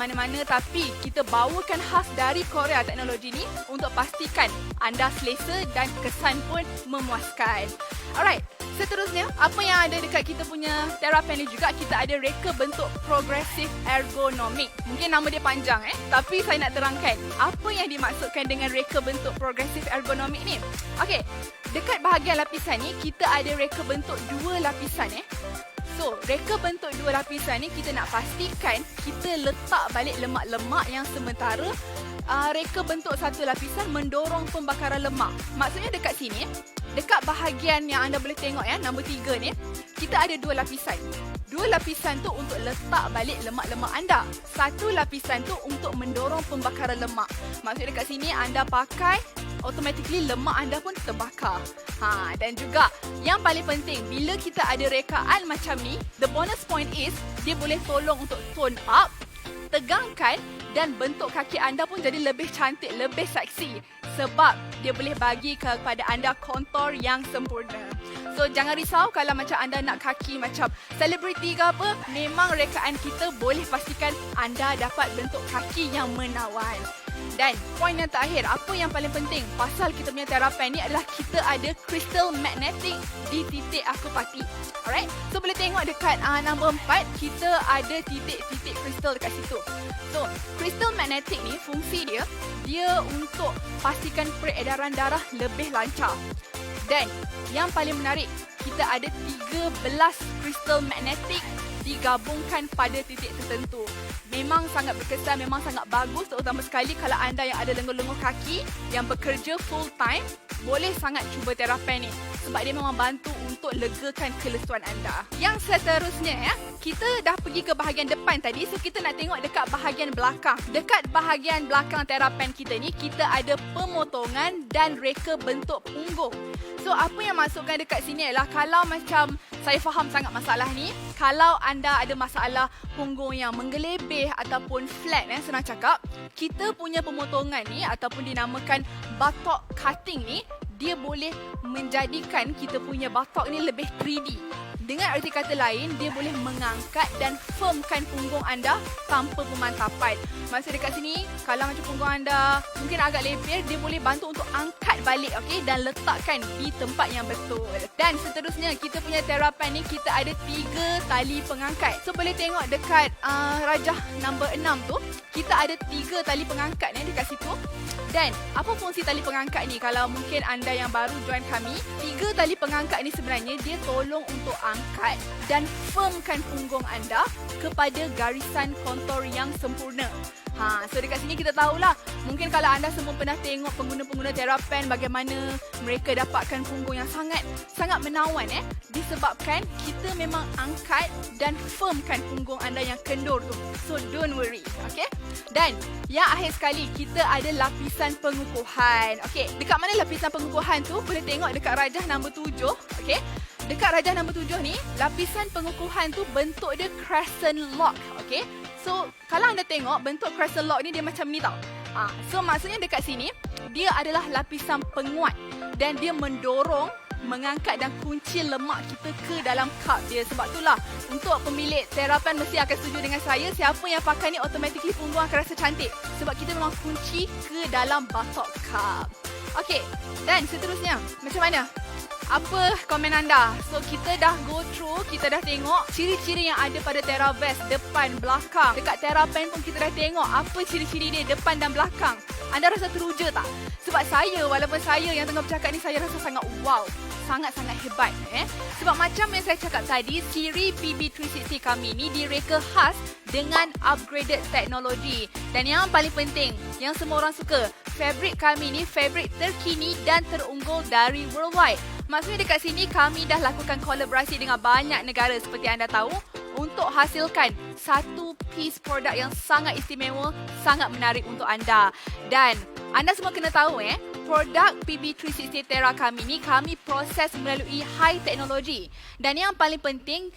mana-mana tapi kita bawakan khas dari Korea teknologi ini untuk pastikan anda selesa dan kesan pun memuaskan. Alright, seterusnya apa yang ada dekat kita punya TerraPants ni juga, kita ada reka bentuk progressive ergonomic. Mungkin nama dia panjang tapi saya nak terangkan apa yang dimaksudkan dengan reka bentuk progressive ergonomic ni. Okey, dekat bahagian lapisan ni kita ada reka bentuk 2 lapisan So, reka bentuk 2 lapisan ni kita nak pastikan kita letak balik lemak-lemak yang sementara reka bentuk 1 lapisan mendorong pembakaran lemak. Maksudnya dekat sini, dekat bahagian yang anda boleh tengok nombor 3 ni, kita ada 2 lapisan. 2 lapisan tu untuk letak balik lemak-lemak anda. 1 lapisan tu untuk mendorong pembakaran lemak. Maksudnya dekat sini anda pakai, automatically lemak anda pun terbakar. Dan juga yang paling penting, bila kita ada rekaan macam ni, the bonus point is dia boleh tolong untuk tone up, tegangkan dan bentuk kaki anda pun jadi lebih cantik, lebih seksi. sebab dia boleh bagi kepada anda kontur yang sempurna. So jangan risau kalau macam anda nak kaki macam selebriti ke apa, memang rekaan kita boleh pastikan anda dapat bentuk kaki yang menawan. Dan poin yang terakhir, apa yang paling penting pasal kita punya terapan ni adalah kita ada crystal magnetic di titik akupati. Alright, so boleh tengok dekat nombor 4, kita ada titik-titik kristal dekat situ. So crystal magnetic ni fungsi dia untuk pastikan peredaran darah lebih lancar. Dan yang paling menarik, kita ada 13 kristal magnetik digabungkan pada titik tertentu. Memang sangat berkesan, memang sangat bagus, terutama sekali kalau anda yang ada lengur-lengur kaki yang bekerja full time, boleh sangat cuba terapan ni sebab dia memang bantu untuk legakan kelesuan anda. Yang seterusnya kita dah pergi ke bahagian depan tadi, so kita nak tengok dekat bahagian belakang. Dekat bahagian belakang terapan kita ni, kita ada pemotongan dan reka bentuk punggung. So apa yang masukkan dekat sini adalah kalau macam saya faham sangat masalah ni, kalau anda ada masalah punggung yang menggelebih ataupun flat, senang cakap, kita punya pemotongan ni ataupun dinamakan buttock cutting ni, dia boleh menjadikan kita punya buttock ni lebih 3D. Dengan arti kata lain, dia boleh mengangkat dan firmkan punggung anda tanpa pemantapan. Maksud dekat sini, kalau macam punggung anda mungkin agak lepir, dia boleh bantu untuk angkat balik, okey, dan letakkan di tempat yang betul. Dan seterusnya, kita punya terapan ni, kita ada 3 tali pengangkat. So boleh tengok dekat rajah nombor 6 tu, kita ada 3 tali pengangkat dekat situ. Dan apa fungsi tali pengangkat ni? Kalau mungkin anda yang baru join kami, 3 tali pengangkat ni sebenarnya dia tolong untuk angkat dan firmkan punggung anda kepada garisan kontur yang sempurna. So dekat sini kita tahulah, mungkin kalau anda semua pernah tengok pengguna-pengguna terapan bagaimana mereka dapatkan punggung yang sangat menawan disebabkan kita memang angkat dan firmkan punggung anda yang kendur tu. So don't worry, okay? Dan yang akhir sekali, kita ada lapisan pengukuhan. Okay, dekat mana lapisan pengukuhan tu? Boleh tengok dekat rajah nombor 7, okay? Dekat rajah nombor 7 ni, lapisan pengukuhan tu bentuk dia crescent lock, okay? So, kalau anda tengok bentuk crescent lock ni dia macam ni tau. So maksudnya dekat sini dia adalah lapisan penguat dan dia mendorong, mengangkat dan kunci lemak kita ke dalam cup dia. Sebab itulah untuk pemilik terapan mesti akan setuju dengan saya, siapa yang pakai ni automatically punggung akan rasa cantik sebab kita memang kunci ke dalam buttock cup. Okey, dan seterusnya macam mana? Apa komen anda? So kita dah go through, kita dah tengok ciri-ciri yang ada pada TeraVest depan, belakang. Dekat terapan pun kita dah tengok apa ciri-ciri dia depan dan belakang. Anda rasa teruja tak? Sebab saya, walaupun saya yang tengah bercakap ni, saya rasa sangat wow. Sangat-sangat hebat. Sebab macam yang saya cakap tadi, siri PB360 kami ni direka khas dengan upgraded teknologi. Dan yang paling penting, yang semua orang suka, fabric kami ni fabric terkini dan terunggul dari worldwide. Maksudnya dekat sini kami dah lakukan kolaborasi dengan banyak negara seperti anda tahu untuk hasilkan satu piece produk yang sangat istimewa, sangat menarik untuk anda. Dan anda semua kena tahu produk PB360 Tera kami ni kami proses melalui high teknologi. Dan yang paling penting,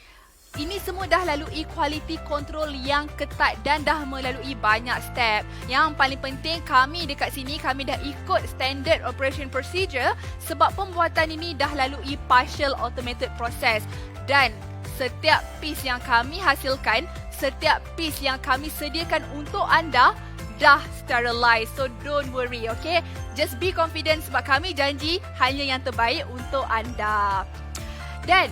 ini semua dah lalui quality control yang ketat dan dah melalui banyak step. Yang paling penting, kami dekat sini kami dah ikut standard operation procedure sebab pembuatan ini dah lalui partial automated process. Dan setiap piece yang kami hasilkan, setiap piece yang kami sediakan untuk anda dah sterilized. So don't worry, okay? Just be confident sebab kami janji hanya yang terbaik untuk anda. Dan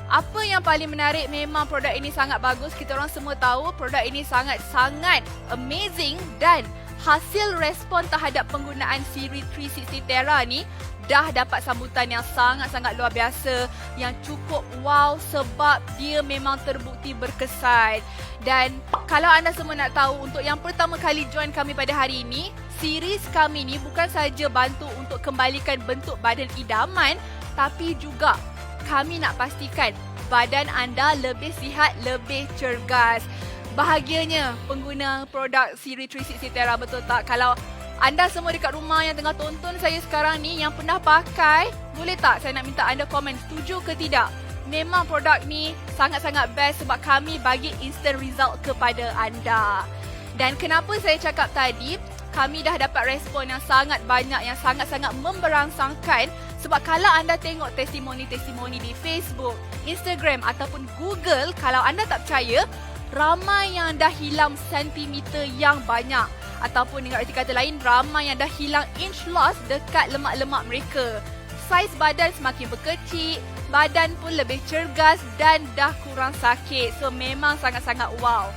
apa yang paling menarik, memang produk ini sangat bagus. Kita orang semua tahu produk ini sangat-sangat amazing dan hasil respon terhadap penggunaan siri 360 Tera ni dah dapat sambutan yang sangat-sangat luar biasa, yang cukup wow sebab dia memang terbukti berkesan. Dan kalau anda semua nak tahu, untuk yang pertama kali join kami pada hari ini, series kami ni bukan saja bantu untuk kembalikan bentuk badan idaman, tapi juga kami nak pastikan badan anda lebih sihat, lebih cergas. Bahagianya pengguna produk siri 360 Tera, betul tak? Kalau anda semua dekat rumah yang tengah tonton saya sekarang ni yang pernah pakai, boleh tak saya nak minta anda komen setuju ke tidak? Memang produk ni sangat-sangat best sebab kami bagi instant result kepada anda. Dan kenapa saya cakap tadi, kami dah dapat respon yang sangat banyak, yang sangat-sangat memberangsangkan. Sebab kalau anda tengok testimoni-testimoni di Facebook, Instagram ataupun Google, kalau anda tak percaya, ramai yang dah hilang sentimeter yang banyak. Ataupun dengan erti kata lain, ramai yang dah hilang inch loss dekat lemak-lemak mereka. Saiz badan semakin berkecil, badan pun lebih cergas dan dah kurang sakit. So memang sangat-sangat wow.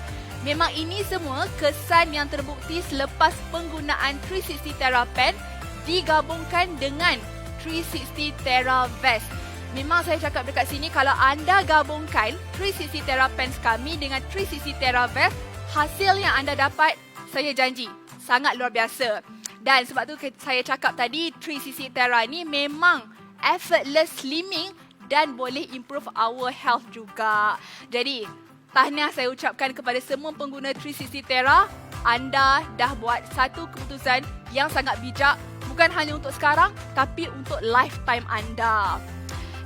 Memang ini semua kesan yang terbukti selepas penggunaan 360 TerraPen digabungkan dengan 360 TerraVest. Memang saya cakap dekat sini, kalau anda gabungkan 360 TerraPens kami dengan 360 TerraVest, hasil yang anda dapat, saya janji, sangat luar biasa. Dan sebab tu saya cakap tadi, 360 Terra ni memang effortless slimming dan boleh improve our health juga. Jadi, tahniah saya ucapkan kepada semua pengguna 360 Terra. Anda dah buat satu keputusan yang sangat bijak, bukan hanya untuk sekarang, tapi untuk lifetime anda.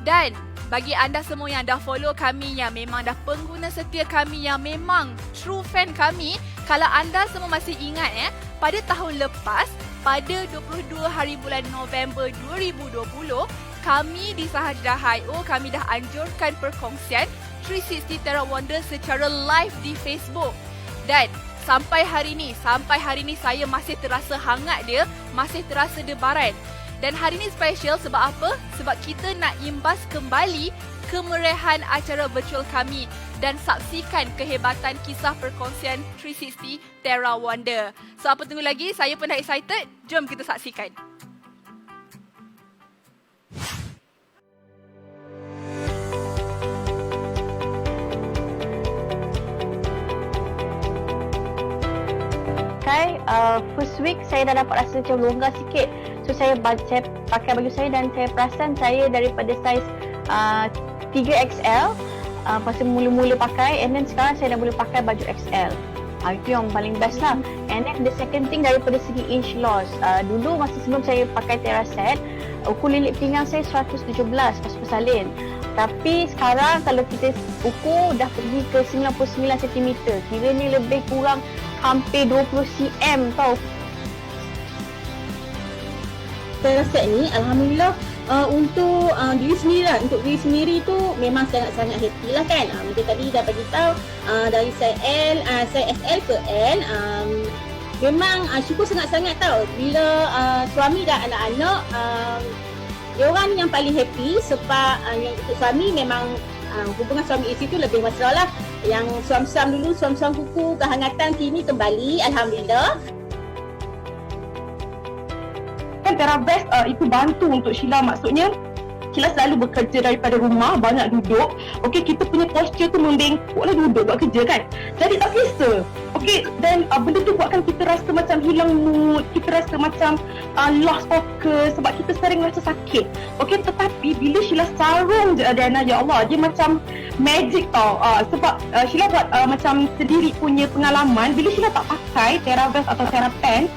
Dan bagi anda semua yang dah follow kami, yang memang dah pengguna setia kami, yang memang true fan kami, kalau anda semua masih ingat pada tahun lepas, pada 22 hari bulan November 2020, kami di Sahaja Hi.O, kami dah anjurkan perkongsian 360 Terra Wonder secara live di Facebook. Dan sampai hari ni saya masih terasa hangat dia, masih terasa debaran. Dan hari ni special sebab apa? Sebab kita nak imbas kembali kemeriahan acara virtual kami dan saksikan kehebatan kisah perkongsian 360 Terra Wonder. So apa tunggu lagi? Saya pun dah excited. Jom kita saksikan. First week saya dah dapat rasa macam longgar sikit. So saya pakai baju saya dan saya perasan saya daripada saiz 3XL pasal mula-mula pakai, and then sekarang saya dah boleh pakai baju XL. Itu yang paling best lah. And then the second thing daripada segi inch loss. Dulu masa sebelum saya pakai TerraSet, ukur lilit pinggang saya 117 pas bersalin. Tapi sekarang kalau kita ukur dah pergi ke 99 cm. Kiranya lebih kurang hampir 20 cm tau. TerraSet ni alhamdulillah untuk diri sendiri lah. Untuk diri sendiri tu memang sangat-sangat happy lah kan. Macam tadi dah bagi tahu dari saiz SL ke L, memang syukur sangat-sangat tau bila suami dan anak-anak diorang yang paling happy. Sebab yang untuk suami memang hubungan suami isteri tu lebih mesra lah. Yang suam-suam dulu, suam-suam kuku, kehangatan kini kembali, alhamdulillah. TerraVest itu bantu untuk Sheila, maksudnya Sheila selalu bekerja daripada rumah, banyak duduk. Okey, kita punya posture tu membengkok lah duduk buat kerja kan. Jadi tak biasa. Okey, dan benda tu buatkan kita rasa macam hilang mood, kita rasa macam lost focus sebab kita sering rasa sakit. Okey, tetapi bila Sheila sarung je Adriana, ya Allah, dia macam magic tau. Sebab Sheila buat macam sendiri punya pengalaman, bila Sheila tak pakai TerraVest atau TerraPen,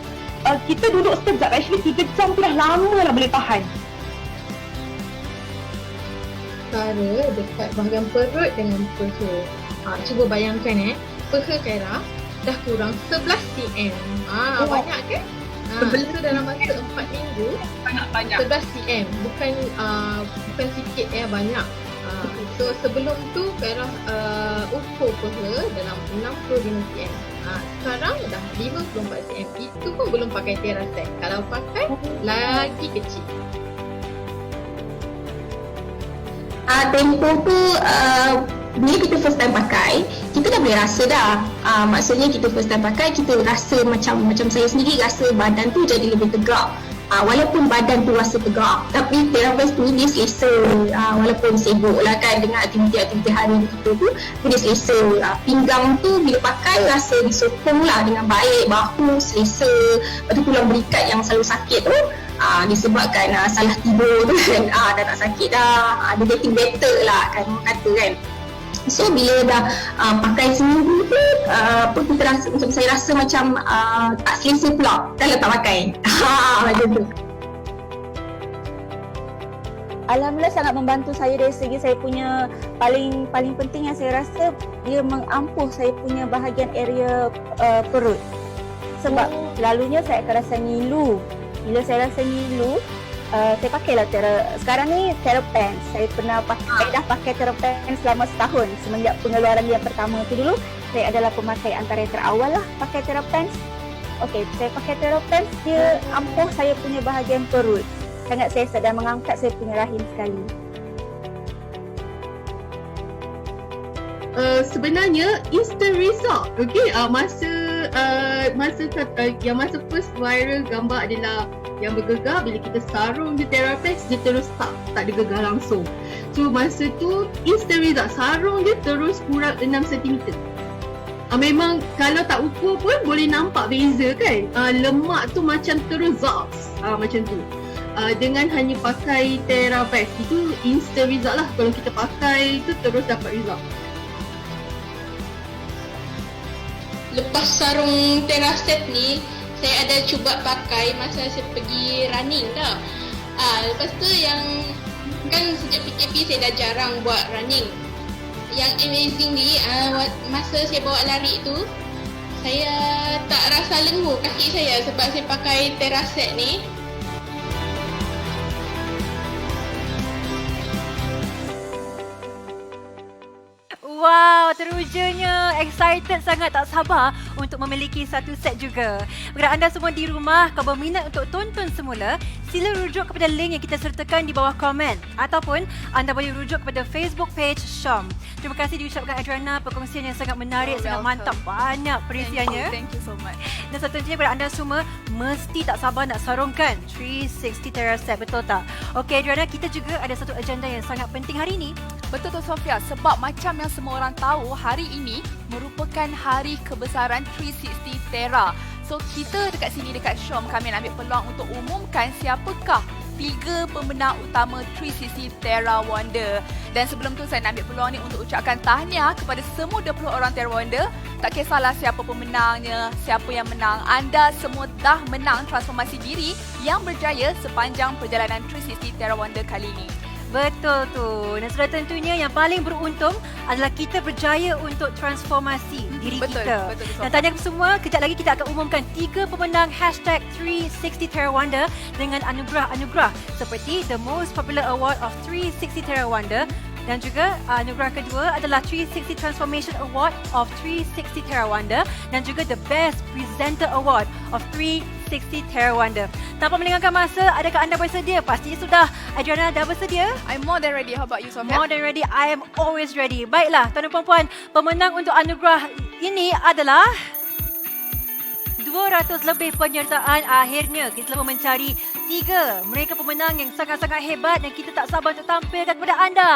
kita duduk sekejap, actually 3 jam tu dah lama lah boleh tahan. Cara dekat bahagian perut dengan peha. Cuba bayangkan peha Tera dah kurang 11 cm. Banyak kan? So dalam masa 4 minggu banyak 11 cm. Bukan sikit banyak. So sebelum tu Tera ukur peha dalam 65 cm. Sekarang dah 54 cm. Itu pun belum pakai TerraSet. Kalau pakai lagi kecil. Tempoh tu bila kita first time pakai, kita dah boleh rasa dah. Maksudnya kita first time pakai, kita rasa macam saya sendiri rasa badan tu jadi lebih tegak. Walaupun badan tu rasa tegak, tapi TerraVest tu dia selesa. Walaupun sibuk lah kan dengan aktiviti-aktiviti hari kita tu, dia selesa. Pinggang tu bila pakai rasa disokong lah dengan baik, bahu selesa. Lepas tu tulang berikat yang selalu sakit tu disebabkan salah tidur tu kan, dah tak sakit dah. Dia getting better lah kan, kata kan. So bila dah pakai seminggu tu, kita rasa, macam saya rasa macam tak selesa pula kalau tak pakai. Macam tu. Alhamdulillah sangat membantu saya dari segi saya punya paling penting yang saya rasa dia mengampuh saya punya bahagian area perut. sebab selalunya saya akan rasa ngilu. Bila saya rasa ngilu, saya pakailah sekarang ni TheraPens. Saya dah pakai TheraPens selama setahun semenjak pengeluaran yang pertama tu dulu. Saya adalah pemakai antara yang terawal lah pakai TheraPens. Okey, saya pakai TheraPens, dia ampuh saya punya bahagian perut. Sangat selesa dan mengangkat saya punya rahim sekali. Sebenarnya instant result. Okey, masa first viral gambar adalah yang bergegar bila kita sarung je TheraPens, dia terus tak ada gegar langsung. So masa tu instant result, sarung je terus kurang 6 cm. Memang kalau tak ukur pun boleh nampak beza kan. Lemak tu macam terus zaps, macam tu. Dengan hanya pakai TheraPens, itu instant result lah. Kalau kita pakai tu terus dapat result. Lepas sarung TheraSet ni, saya ada cuba pakai masa saya pergi running tau. Lepas tu yang kan sejak PKP saya dah jarang buat running. Yang amazing ni, masa saya bawa lari tu, saya tak rasa lengur kaki saya sebab saya pakai TheraSet ni. Wow, terujanya. Excited sangat, tak sabar untuk memiliki satu set juga. Bagi anda semua di rumah, kalau berminat untuk tonton semula, sila rujuk kepada link yang kita sertakan di bawah komen. Ataupun anda boleh rujuk kepada Facebook page Syam. Terima kasih diucapkan Adriana, perkongsian yang sangat menarik, sangat mantap. Banyak perisiannya. Thank you so much. Dan satunya kepada anda semua, mesti tak sabar nak sarungkan 360 TheraSet, betul tak? Okey Adriana, kita juga ada satu agenda yang sangat penting hari ini. Betul tu Sofia, sebab macam yang semua orang tahu, hari ini merupakan hari kebesaran 360 Thera. So kita dekat sini dekat Syam, kami nak ambil peluang untuk umumkan siapakah 3 pemenang utama 360 Thera Wonder. Dan sebelum tu saya nak ambil peluang ni untuk ucapkan tahniah kepada semua 20 orang Thera Wonder. Tak kisahlah siapa pemenangnya, siapa yang menang, anda semua dah menang transformasi diri yang berjaya sepanjang perjalanan 360 Thera Wonder kali ini. Betul tu. Dan sudah tentunya yang paling beruntung adalah kita berjaya untuk transformasi diri kita. Betul. Dan tanya semua, kejap lagi kita akan umumkan 3 pemenang #360 Thera Wonder dengan anugerah-anugerah seperti the most popular award of 360 Thera Wonder. Dan juga anugerah kedua adalah 360 Transformation Award of 360 Thera Wonder dan juga the Best Presenter Award of 360 Thera Wonder. Tanpa melengahkan masa, adakah anda bersedia? Pastinya sudah. Adriana dah bersedia? I'm more than ready. How about you, Sofia? More than ready. I am always ready. Baiklah, tuan dan puan-puan, pemenang untuk anugerah ini adalah 200 lebih penyertaan. Akhirnya kita telah mencari 3 mereka pemenang yang sangat-sangat hebat dan kita tak sabar untuk tampilkan kepada anda.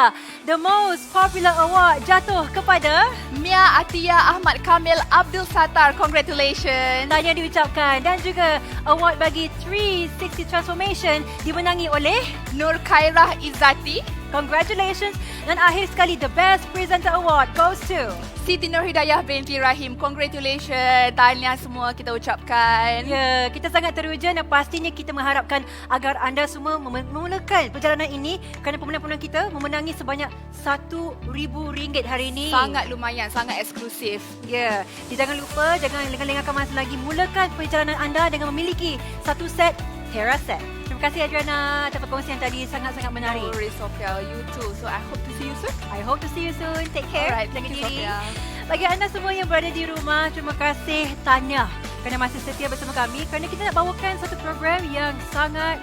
The most popular award jatuh kepada Mia Atiyah Ahmad Kamil Abdul Sattar. Congratulations. Tanya diucapkan. Dan juga award bagi 360 Transformation dimenangi oleh Nur Khairah Izzati. Congratulations. Dan akhir sekali, the Best Presenter Award goes to Siti Nur Hidayah binti Rahim. Congratulations. Tahniah semua kita ucapkan. Ya, kita sangat teruja dan pastinya kita mengharapkan agar anda semua memulakan perjalanan ini kerana pemenang-pemenang kita memenangi sebanyak RM1,000 hari ini. Sangat lumayan, sangat eksklusif. Ya, jangan lupa, jangan lengah-lengahkan masa lagi. Mulakan perjalanan anda dengan memiliki satu set TheraSet. Terima kasih Adriana atas perkongsian tadi, sangat-sangat menarik. No worries Sofia, you too. So I hope to see you soon. I hope to see you soon. Take care. Alright, Jaga thank you diri. Sofia. Bagi anda semua yang berada di rumah, terima kasih Tanya kerana masih setia bersama kami kerana kita nak bawakan satu program yang sangat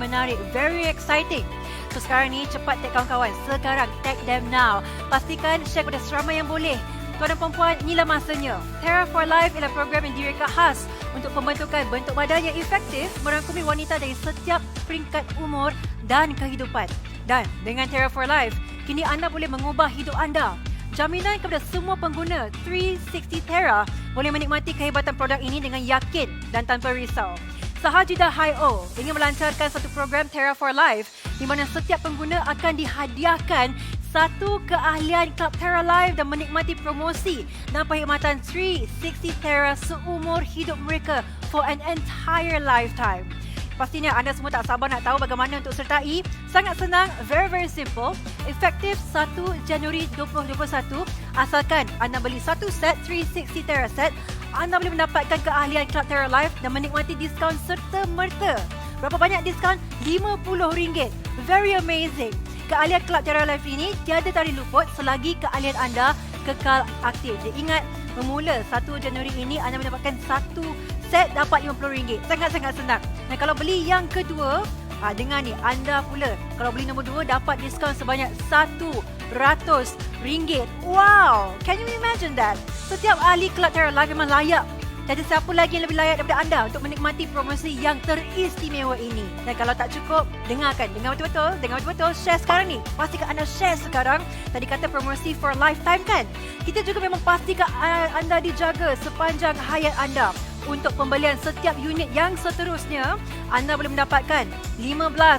menarik, very exciting. So sekarang ni cepat tag kawan-kawan. Sekarang tag them now. Pastikan share kepada seramai yang boleh. Tuan dan perempuan, inilah masanya. Thera for Life ialah program yang direka khas untuk pembentukan bentuk badan yang efektif merangkumi wanita dari setiap peringkat umur dan kehidupan. Dan dengan Thera for Life, kini anda boleh mengubah hidup anda. Jaminan kepada semua pengguna 360 Thera boleh menikmati kehebatan produk ini dengan yakin dan tanpa risau. Sahajidah Hi-O ingin melancarkan satu program Thera for Life di mana setiap pengguna akan dihadiahkan satu keahlian Club Thera Life dan menikmati promosi dan perkhidmatan 360 Thera seumur hidup mereka for an entire lifetime. Pastinya anda semua tak sabar nak tahu bagaimana untuk sertai. Sangat senang, very simple. Efektif 1 Januari 2021. Asalkan anda beli satu set 360 TheraSet, anda boleh mendapatkan keahlian Club Terra Life dan menikmati diskaun serta-merta. Berapa banyak diskaun? RM50. Very amazing. Keahlian Club Terra Life ini tiada tarikh luput selagi keahlian anda kekal aktif. Jadi ingat, bermula 1 Januari ini anda mendapatkan satu set dapat RM50. Sangat-sangat senang. Dan kalau beli yang kedua, dengar ni, anda pula kalau beli nombor 2 dapat diskaun sebanyak RM100. Wow! Can you imagine that? Setiap ahli Club Terra Life memang layak. Jadi siapa lagi yang lebih layak daripada anda untuk menikmati promosi yang teristimewa ini? Dan kalau tak cukup, dengar betul-betul, share sekarang ni. Pastikan anda share sekarang. Tadi kata promosi for lifetime kan? Kita juga memang pastikan anda dijaga sepanjang hayat anda. Untuk pembelian setiap unit yang seterusnya, anda boleh mendapatkan 15%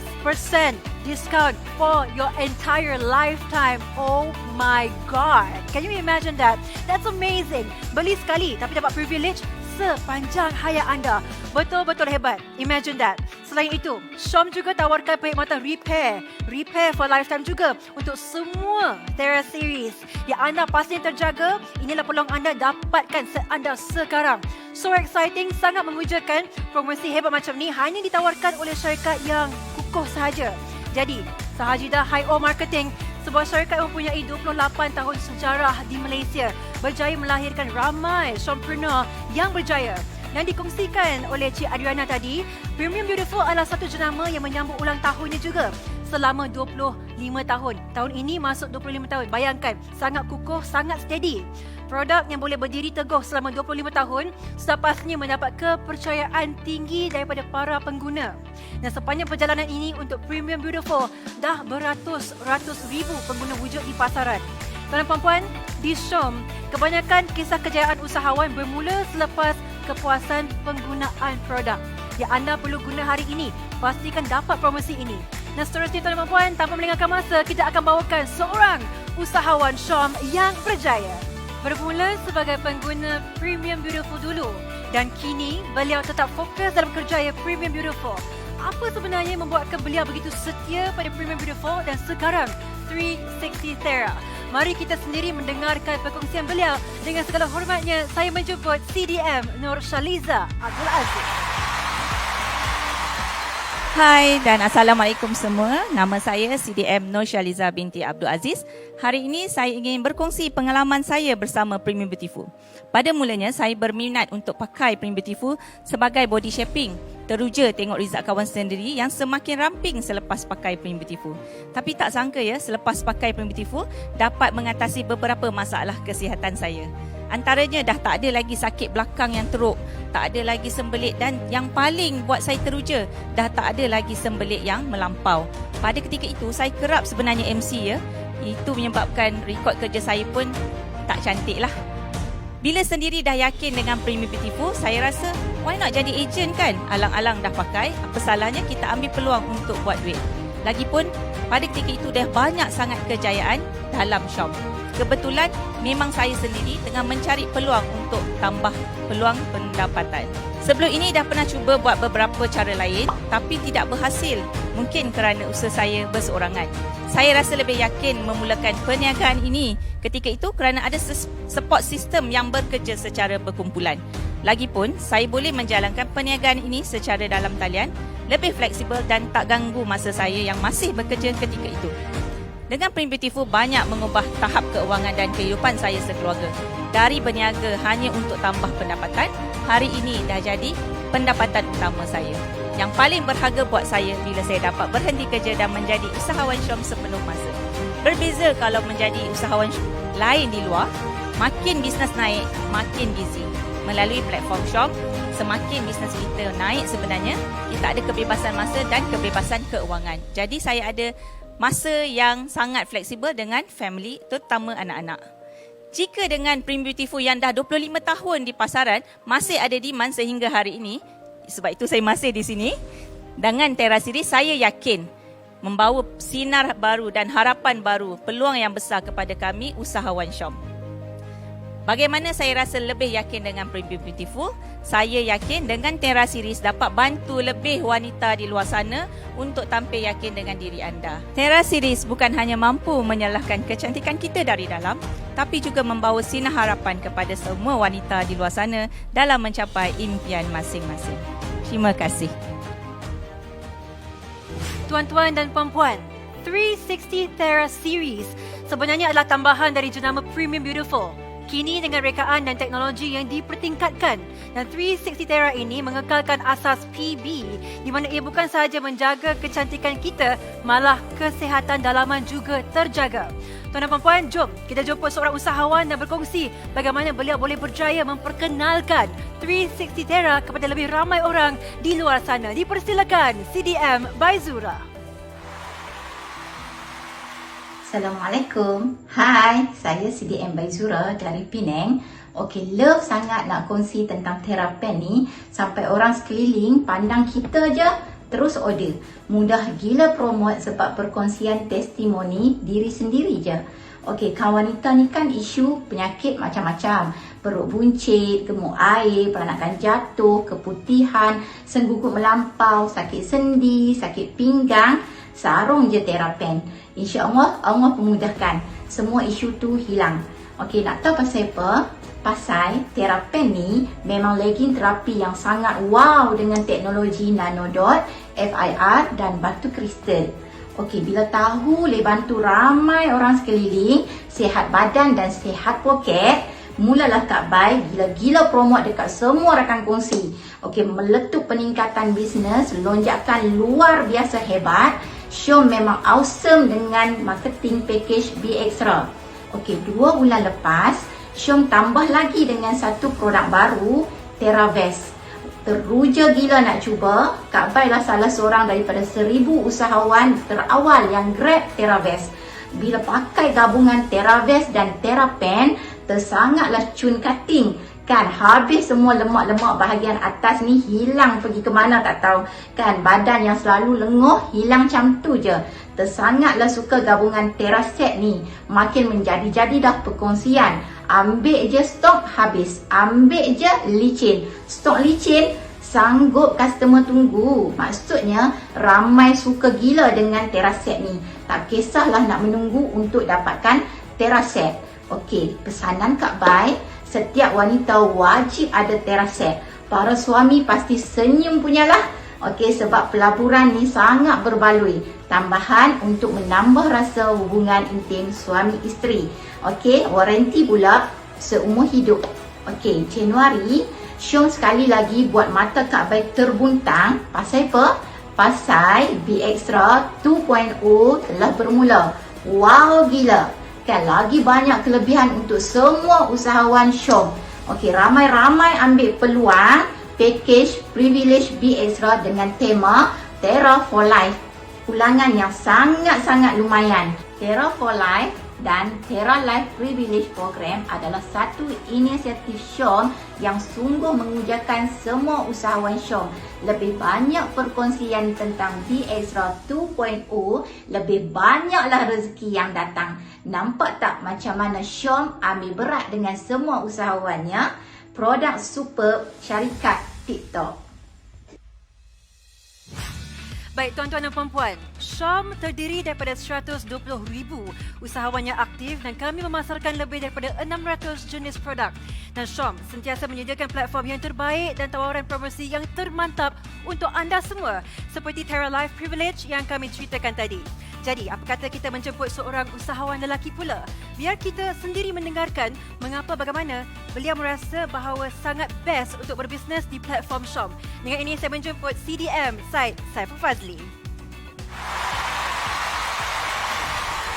discount for your entire lifetime. Oh my God. Can you imagine that? That's amazing. Beli sekali tapi dapat privilege sepanjang hayat anda. Betul-betul hebat. Imagine that. Selain itu, Syom juga tawarkan perkhidmatan repair for lifetime juga untuk semua Terra series. Yang anda pastinya terjaga, inilah peluang anda dapatkan anda sekarang. So exciting, sangat memujakan. Promosi hebat macam ni hanya ditawarkan oleh syarikat yang kukuh sahaja. Jadi, Sahajidah Hi-O Marketing, sebuah syarikat yang mempunyai 28 tahun sejarah di Malaysia, berjaya melahirkan ramai Shompreneur yang berjaya. Dan dikongsikan oleh Cik Adriana tadi, Premium Beautiful adalah satu jenama yang menyambut ulang tahunnya juga selama 25 tahun. Tahun ini masuk 25 tahun. Bayangkan, sangat kukuh, sangat steady. Produk yang boleh berdiri teguh selama 25 tahun sudah pastinya mendapat kepercayaan tinggi daripada para pengguna. Dan sepanjang perjalanan ini untuk Premium Beautiful, dah beratus-ratus ribu pengguna wujud di pasaran. Tuan dan puan-puan, di Syom, kebanyakan kisah kejayaan usahawan bermula selepas kepuasan penggunaan produk. Yang anda perlu guna hari ini, pastikan dapat promosi ini. Dan seterusnya tuan dan puan, tanpa melengahkan masa, kita akan bawakan seorang usahawan Syom yang berjaya. Bermula sebagai pengguna Premium Beautiful dulu dan kini beliau tetap fokus dalam kerjaya Premium Beautiful. Apa sebenarnya yang membuatkan beliau begitu setia pada Premium Beautiful dan sekarang 360 Terra? Mari kita sendiri mendengarkan perkongsian beliau. Dengan segala hormatnya, saya menjemput CDM Nurshaliza Abdul Aziz. Hai dan Assalamualaikum semua. Nama saya CDM Nurshaliza binti Abdul Aziz. Hari ini saya ingin berkongsi pengalaman saya bersama Premium Beautiful. Pada mulanya saya berminat untuk pakai Premium Beautiful sebagai body shaping. Teruja tengok result kawan sendiri yang semakin ramping selepas pakai Premium Beautiful. Tapi tak sangka ya, selepas pakai Premium Beautiful dapat mengatasi beberapa masalah kesihatan saya. Antaranya dah tak ada lagi sakit belakang yang teruk, tak ada lagi sembelit dan yang paling buat saya teruja, dah tak ada lagi sembelit yang melampau. Pada ketika itu saya kerap sebenarnya MC ya. Itu menyebabkan rekod kerja saya pun tak cantik lah. Bila sendiri dah yakin dengan Premium Beautiful, saya rasa why not jadi ejen kan? Alang-alang dah pakai, apa salahnya kita ambil peluang untuk buat duit. Lagipun pada ketika itu dah banyak sangat kejayaan dalam Syom. Kebetulan memang saya sendiri tengah mencari peluang untuk tambah peluang pendapatan. Sebelum ini dah pernah cuba buat beberapa cara lain tapi tidak berhasil. Mungkin kerana usaha saya berseorangan. Saya rasa lebih yakin memulakan perniagaan ini ketika itu kerana ada support system yang bekerja secara berkumpulan. Lagipun, saya boleh menjalankan perniagaan ini secara dalam talian, lebih fleksibel dan tak ganggu masa saya yang masih bekerja ketika itu. Dengan Premium Beautiful banyak mengubah tahap keuangan dan kehidupan saya sekeluarga. Dari berniaga hanya untuk tambah pendapatan, hari ini dah jadi pendapatan utama saya. Yang paling berharga buat saya bila saya dapat berhenti kerja dan menjadi usahawan Syom sepenuh masa. Berbeza kalau menjadi usahawan lain di luar, makin bisnes naik, makin busy. Melalui platform Syom, semakin bisnes kita naik sebenarnya, kita ada kebebasan masa dan kebebasan keuangan. Jadi saya ada masa yang sangat fleksibel dengan family, terutama anak-anak. Jika dengan Premium Beautiful yang dah 25 tahun di pasaran, masih ada demand sehingga hari ini, sebab itu saya masih di sini, dengan Terra Series saya yakin membawa sinar baru dan harapan baru, peluang yang besar kepada kami usahawan Syom. Bagaimana saya rasa lebih yakin dengan Premium Beautiful? Saya yakin dengan Terra Series dapat bantu lebih wanita di luar sana untuk tampil yakin dengan diri anda. Terra Series bukan hanya mampu menyalahkan kecantikan kita dari dalam, tapi juga membawa sinar harapan kepada semua wanita di luar sana dalam mencapai impian masing-masing. Terima kasih. Tuan-tuan dan puan-puan, 360 Terra Series sebenarnya adalah tambahan dari jenama Premium Beautiful. Kini dengan rekaan dan teknologi yang dipertingkatkan, dan 360 Terra ini mengekalkan asas PB di mana ia bukan sahaja menjaga kecantikan kita, malah kesihatan dalaman juga terjaga. Tuan dan puan-puan, jom kita jumpa seorang usahawan dan berkongsi bagaimana beliau boleh berjaya memperkenalkan 360 Terra kepada lebih ramai orang di luar sana. Dipersilakan CDM Baizura. Assalamualaikum. Hai, saya CDM Baizura dari Penang. Okey, love sangat nak kongsi tentang Terra Pen ni sampai orang sekeliling pandang kita je terus order. Mudah gila promote sebab perkongsian testimoni diri sendiri je. Okey, kawan wanita ni kan isu penyakit macam-macam. Perut buncit, gemuk air, peranakan jatuh, keputihan, senggugut melampau, sakit sendi, sakit pinggang. Sarung je Terra Pen. InsyaAllah Allah pemudahkan. Semua isu tu hilang. Okey, nak tahu pasal apa? Pasal Terra Pen ni memang legging terapi yang sangat wow dengan teknologi nanodot, FIR dan batu kristal. Okey, bila tahu boleh bantu ramai orang sekeliling, sihat badan dan sihat poket, mulalah Kak Bai gila-gila promote dekat semua rakan kongsi. Okey, meletup peningkatan bisnes, lonjakan luar biasa hebat. Syom memang awesome dengan marketing package B Extra. Okey, 2 bulan lepas, Syom tambah lagi dengan satu produk baru, Terra Vest. Teruja gila nak cuba. Kak Bai lah salah seorang daripada 1000 usahawan terawal yang grab Terra Vest. Bila pakai gabungan Terra Vest dan Terra Pen, tersangatlah cun cutting. Kan habis semua lemak-lemak bahagian atas ni, hilang pergi ke mana tak tahu. Kan badan yang selalu lenguh hilang macam tu je. Tersangatlah suka gabungan Terra Set ni. Makin menjadi-jadi dah perkongsian. Ambil je stok habis. Ambil je licin. Stok licin sanggup customer tunggu. Maksudnya ramai suka gila dengan Terra Set ni. Tak kisahlah nak menunggu untuk dapatkan Terra Set. Okey, pesanan Kak Bai, setiap wanita wajib ada Terra Set. Para suami pasti senyum punyalah. Okey, sebab pelaburan ni sangat berbaloi. Tambahan untuk menambah rasa hubungan intim suami isteri. Okey, waranti pula seumur hidup. Okey, Januari, Syom sekali lagi buat mata Kak Bai terbuntang. Pasal apa? Pasal B Extra 2.0 telah bermula. Wow gila. Kan lagi banyak kelebihan untuk semua usahawan Syom. Okey, ramai-ramai ambil peluang package privilege B Extra dengan tema Terra for Life. Ulangan yang sangat-sangat lumayan. Terra for Life dan Terra Life Privilege Program adalah satu inisiatif Syom yang sungguh mengujakan semua usahawan Syom. Lebih banyak perkongsian tentang B Extra 2.0, lebih banyaklah rezeki yang datang. Nampak tak macam mana Syom ambil berat dengan semua usahawannya? Produk super syarikat TikTok. Baik tuan-tuan dan puan-puan, Syom terdiri daripada 120,000 usahawan yang aktif dan kami memasarkan lebih daripada 600 jenis produk. Dan Syom sentiasa menyediakan platform yang terbaik dan tawaran promosi yang termantap untuk anda semua seperti Terra Life Privilege yang kami ceritakan tadi. Jadi, apa kata kita menjemput seorang usahawan lelaki pula? Biar kita sendiri mendengarkan mengapa bagaimana beliau merasa bahawa sangat best untuk berbisnes di platform Syom. Dengan ini saya menjemput CDM Syed Saiful Fazli.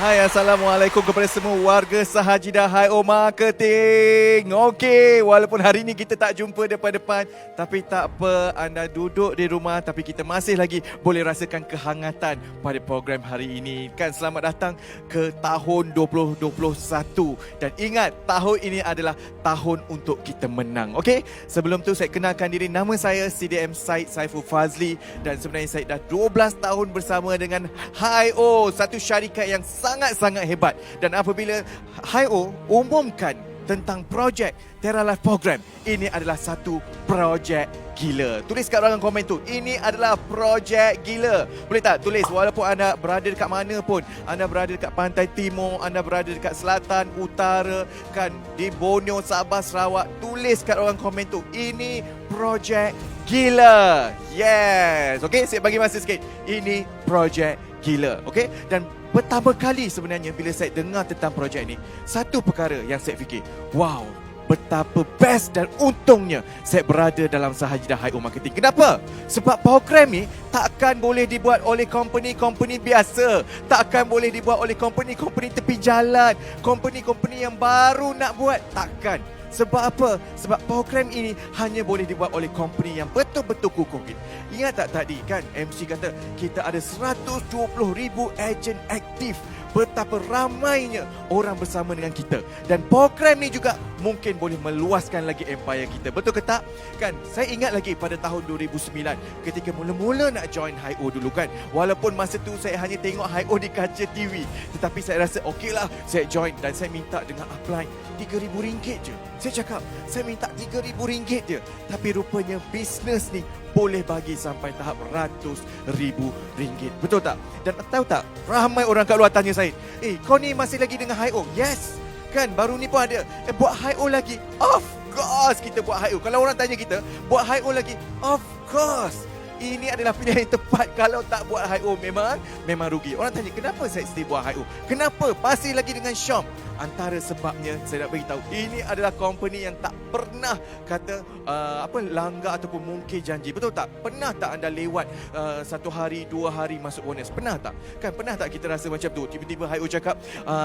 Hai, Assalamualaikum kepada semua warga Sahajidah Hi-O Marketing. Okey, walaupun hari ini kita tak jumpa depan-depan, tapi tak apa, anda duduk di rumah tapi kita masih lagi boleh rasakan kehangatan pada program hari ini. Kan, selamat datang ke tahun 2021. Dan ingat, tahun ini adalah tahun untuk kita menang. Okey, sebelum tu saya kenalkan diri, nama saya CDM Syed Saiful Fazli dan sebenarnya saya dah 12 tahun bersama dengan Hi-O, satu syarikat yang sangat-sangat hebat. Dan apabila Hi-O umumkan tentang projek Terra Life Program. Ini adalah satu projek gila. Tulis kat ruangan komen tu, ini adalah projek gila. Boleh tak tulis walaupun anda berada dekat mana pun, anda berada dekat pantai timur, anda berada dekat selatan, utara, kan, di Borneo, Sabah, Sarawak, tulis kat ruangan komen tu, ini projek gila. Yes. Okey, saya bagi masa sikit. Ini projek gila. Okey, dan pertama kali sebenarnya bila saya dengar tentang projek ni, satu perkara yang saya fikir, wow, betapa best dan untungnya saya berada dalam Sahajidah Hi-O Marketing. Kenapa? Sebab program ni takkan boleh dibuat oleh company-company biasa. Takkan boleh dibuat oleh company-company tepi jalan. Company-company yang baru nak buat. Takkan. Sebab apa? Sebab program ini hanya boleh dibuat oleh company yang betul-betul kukuh. Ingat tak tadi kan MC kata kita ada 120,000 ejen aktif. Betapa ramainya orang bersama dengan kita. Dan program ni juga mungkin boleh meluaskan lagi empire kita. Betul ke tak? Kan, saya ingat lagi pada tahun 2009 ketika mula-mula nak join Hi-O dulu kan. Walaupun masa tu saya hanya tengok Hi-O di kaca TV. Tetapi saya rasa okeylah, saya join dan saya minta dengan upline RM3,000 je. Saya cakap, saya minta RM3,000 je. Tapi rupanya bisnes ni boleh bagi sampai tahap RM100,000. Betul tak? Dan tahu tak, ramai orang kat luar tanya saya, kau ni masih lagi dengan Hi-O? Yes. Kan, baru ni pun ada. Buat Hi-O lagi? Of course kita buat Hi-O. Kalau orang tanya kita, buat Hi-O lagi? Of course. Ini adalah pilihan yang tepat. Kalau tak buat Hi-O memang rugi. Orang tanya, kenapa saya still buat Hi-O? Kenapa? Masih lagi dengan Syom. Antara sebabnya saya nak beritahu, ini adalah company yang tak pernah kata langgar ataupun mungkir janji. Betul tak? Pernah tak anda lewat 1 hari, 2 hari masuk bonus? Pernah tak? Kan pernah tak kita rasa macam tu? Tiba-tiba Hi-O cakap,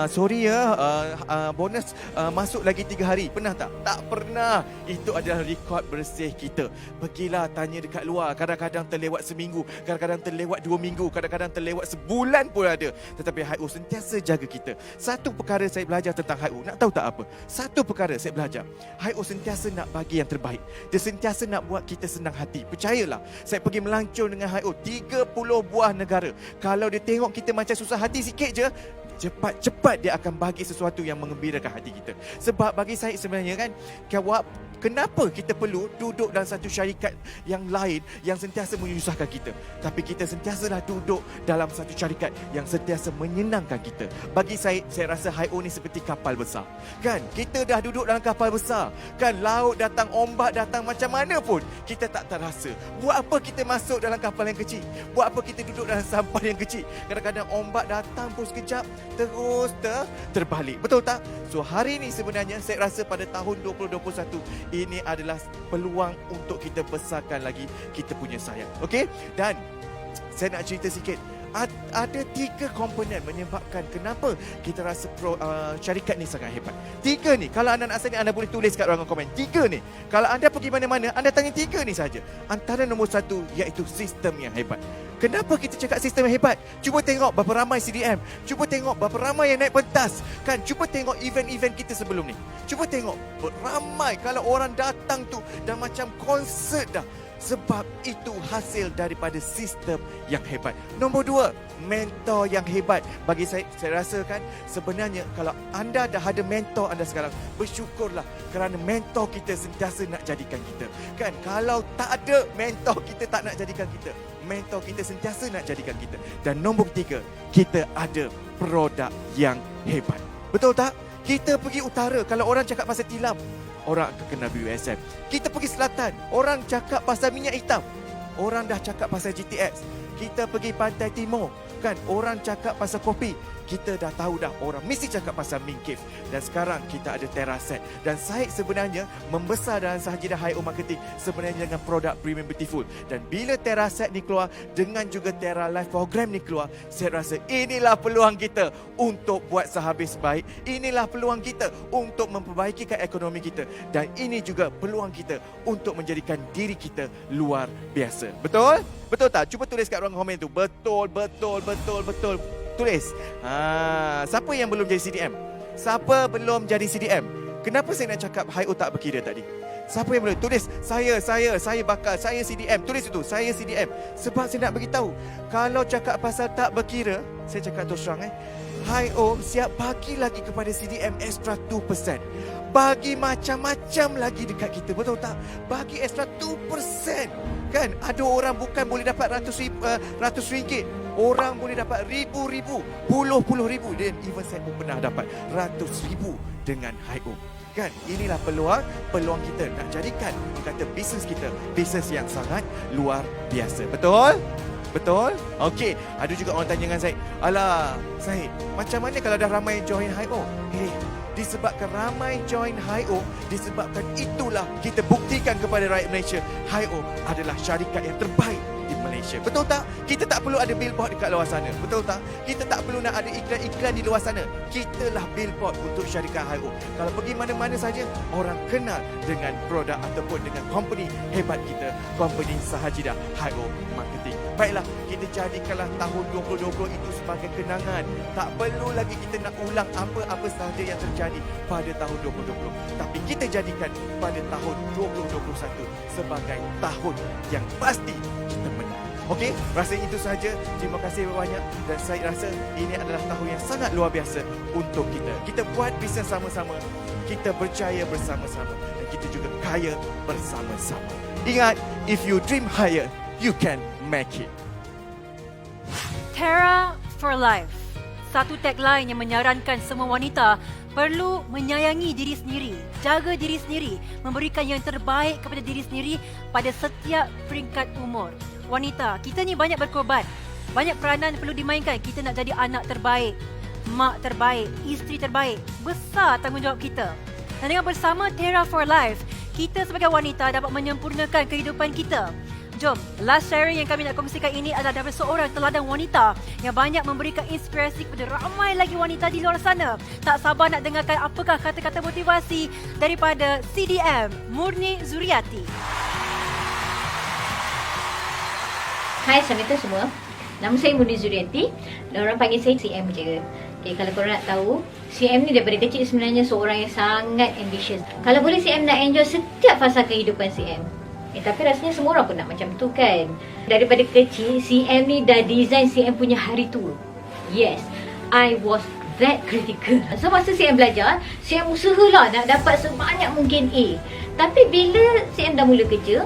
sorry ya, bonus masuk lagi 3 hari. Pernah tak? Tak pernah. Itu adalah rekod bersih kita. Pergilah tanya dekat luar. Kadang-kadang terlewat seminggu, kadang-kadang terlewat 2 minggu, kadang-kadang terlewat sebulan pun ada. Tetapi Hi-O sentiasa jaga kita. Satu perkara saya belajar tentang Hi-O, nak tahu tak apa? Satu perkara saya belajar, Hi-O sentiasa nak bagi yang terbaik. Dia sentiasa nak buat kita senang hati. Percayalah, saya pergi melancong dengan Hi-O 30 buah negara. Kalau dia tengok kita macam susah hati sikit je, cepat-cepat dia akan bagi sesuatu yang mengembirakan hati kita. Sebab bagi saya sebenarnya kan, kenapa kita perlu duduk dalam satu syarikat yang lain yang sentiasa menyusahkan kita, tapi kita sentiasalah duduk dalam satu syarikat yang sentiasa menyenangkan kita. Bagi saya rasa Hi-O ni seperti kapal besar. Kan, kita dah duduk dalam kapal besar. Kan, laut datang, ombak datang macam mana pun, kita tak terasa. Buat apa kita masuk dalam kapal yang kecil? Buat apa kita duduk dalam sampan yang kecil? Kadang-kadang ombak datang pun sekejap, terus terbalik. Betul tak? So hari ni sebenarnya saya rasa pada tahun 2021 ini adalah peluang untuk kita besarkan lagi kita punya sayap. Okey? Dan saya nak cerita sikit. Ada 3 komponen menyebabkan kenapa kita rasa syarikat ni sangat hebat. 3 ni, kalau anda nak tanya, anda boleh tulis kat ruangan komen. 3 ni, kalau anda pergi mana-mana, anda tanya 3 ni saja. Antara nombor 1 iaitu sistem yang hebat. Kenapa kita cakap sistem yang hebat? Cuba tengok berapa ramai CDM. Cuba tengok berapa ramai yang naik pentas. Kan, cuba tengok event-event kita sebelum ni. Cuba tengok ramai, kalau orang datang tu dah macam konsert dah. Sebab itu hasil daripada sistem yang hebat. Nombor 2, mentor yang hebat. Bagi saya rasa kan, sebenarnya kalau anda dah ada mentor anda sekarang, bersyukurlah kerana mentor kita sentiasa nak jadikan kita. Kan, kalau tak ada mentor, kita tak nak jadikan kita. Mentor kita sentiasa nak jadikan kita. Dan nombor 3, kita ada produk yang hebat. Betul tak? Kita pergi utara, kalau orang cakap pasal tilam, orang akan kenal BUSM. Kita pergi selatan, orang cakap pasal minyak hitam, orang dah cakap pasal GTX. Kita pergi pantai timur, kan, orang cakap pasal kopi. Kita dah tahu dah, orang mesti cakap pasal Ming Cave. Dan sekarang kita ada TerraSet. Dan saya sebenarnya membesar dalam Sahajidah Hi-O Marketing sebenarnya dengan produk Premium Beautiful. Dan bila TerraSet ni keluar, dengan juga Terra Life Program ni keluar, saya rasa inilah peluang kita untuk buat sehabis baik. Inilah peluang kita untuk memperbaikikan ekonomi kita. Dan ini juga peluang kita untuk menjadikan diri kita luar biasa. Betul? Betul tak? Cuba tulis kat ruang komen tu. Betul, betul, betul, betul. Tulis. Siapa yang belum jadi CDM? Siapa belum jadi CDM? Kenapa saya nak cakap Hi-O tak berkira tadi? Siapa yang belum? Tulis. Saya bakal. Saya CDM. Tulis itu. Saya CDM. Sebab saya nak beritahu, kalau cakap pasal tak berkira, saya cakap terus terang, Hi-O siap bagi lagi kepada CDM extra 2%. bagi macam-macam lagi dekat kita, betul tak? Bagi extra 2%. Kan ada orang bukan boleh dapat ratus ringgit, orang boleh dapat ribu-ribu, puluh-puluh ribu, dan even saya pun pernah dapat ratus ribu dengan Hi-O. Kan inilah peluang kita nak jadikan kata bisnes kita bisnes yang sangat luar biasa. Betul? Betul? Okey, ada juga orang tanya dengan Zaid, "Alah, Zaid, macam mana kalau dah ramai join Hi-O?" Disebabkan ramai join Hi-O, disebabkan itulah kita buktikan kepada rakyat Malaysia, Hi-O adalah syarikat yang terbaik di Malaysia. Betul tak? Kita tak perlu ada billboard dekat luar sana. Betul tak? Kita tak perlu nak ada iklan-iklan di luar sana. Kitalah billboard untuk syarikat Hi-O. Kalau pergi mana-mana saja, orang kenal dengan produk ataupun dengan company hebat kita, company Sahajidah Hi-O Marketing. Baiklah, kita jadikanlah tahun 2020 itu sebagai kenangan. Tak perlu lagi kita nak ulang apa-apa sahaja yang terjadi pada tahun 2020. Tapi kita jadikan pada tahun 2021 sebagai tahun yang pasti kita menang. Okey, rasanya itu sahaja. Terima kasih banyak dan saya rasa ini adalah tahun yang sangat luar biasa untuk kita. Kita buat bisnes sama-sama, kita berjaya bersama-sama dan kita juga kaya bersama-sama. Ingat, if you dream higher, you can make it. Terra for Life. Satu tagline yang menyarankan semua wanita perlu menyayangi diri sendiri, jaga diri sendiri, memberikan yang terbaik kepada diri sendiri pada setiap peringkat umur. Wanita, kita ni banyak berkorban. Banyak peranan perlu dimainkan. Kita nak jadi anak terbaik, mak terbaik, isteri terbaik. Besar tanggungjawab kita. Dan dengan bersama Terra for Life, kita sebagai wanita dapat menyempurnakan kehidupan kita. Jom, last sharing yang kami nak kongsikan ini adalah daripada seorang teladan wanita yang banyak memberikan inspirasi kepada ramai lagi wanita di luar sana. Tak sabar nak dengarkan apakah kata-kata motivasi daripada CDM Murni Zuriati. Hai, Assalamualaikum semua. Nama saya Murni Zuriati dan orang panggil saya CM je. Okay, kalau korang nak tahu, CM ni daripada kecil sebenarnya seorang yang sangat ambitious. Kalau boleh CM nak enjoy setiap fasa kehidupan CM. Tapi rasanya semua orang pun nak macam tu kan. Daripada kecil, CM ni dah design CM punya hari tua. Yes, I was that critical. So masa CM belajar, CM usahalah nak dapat sebanyak mungkin A. Tapi bila CM dah mula kerja,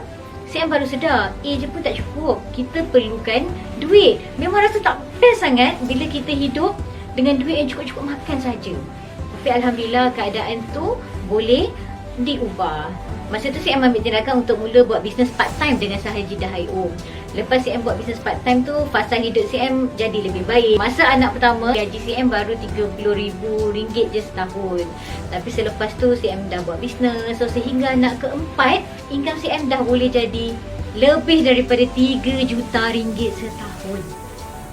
CM baru sedar, A je pun tak cukup. Kita perlukan duit. Memang rasa tak best sangat bila kita hidup dengan duit yang cukup-cukup makan saja. Tapi Alhamdulillah keadaan tu boleh diubah. Masa tu CM ambil tindakan untuk mula buat bisnes part time dengan Sahajidah Hi-O. Lepas CM buat bisnes part time tu, fasa hidup CM jadi lebih baik. Masa anak pertama, gaji CM baru RM30,000 je setahun. Tapi selepas tu CM dah buat bisnes. So sehingga anak keempat, income CM dah boleh jadi lebih daripada RM3 juta setahun.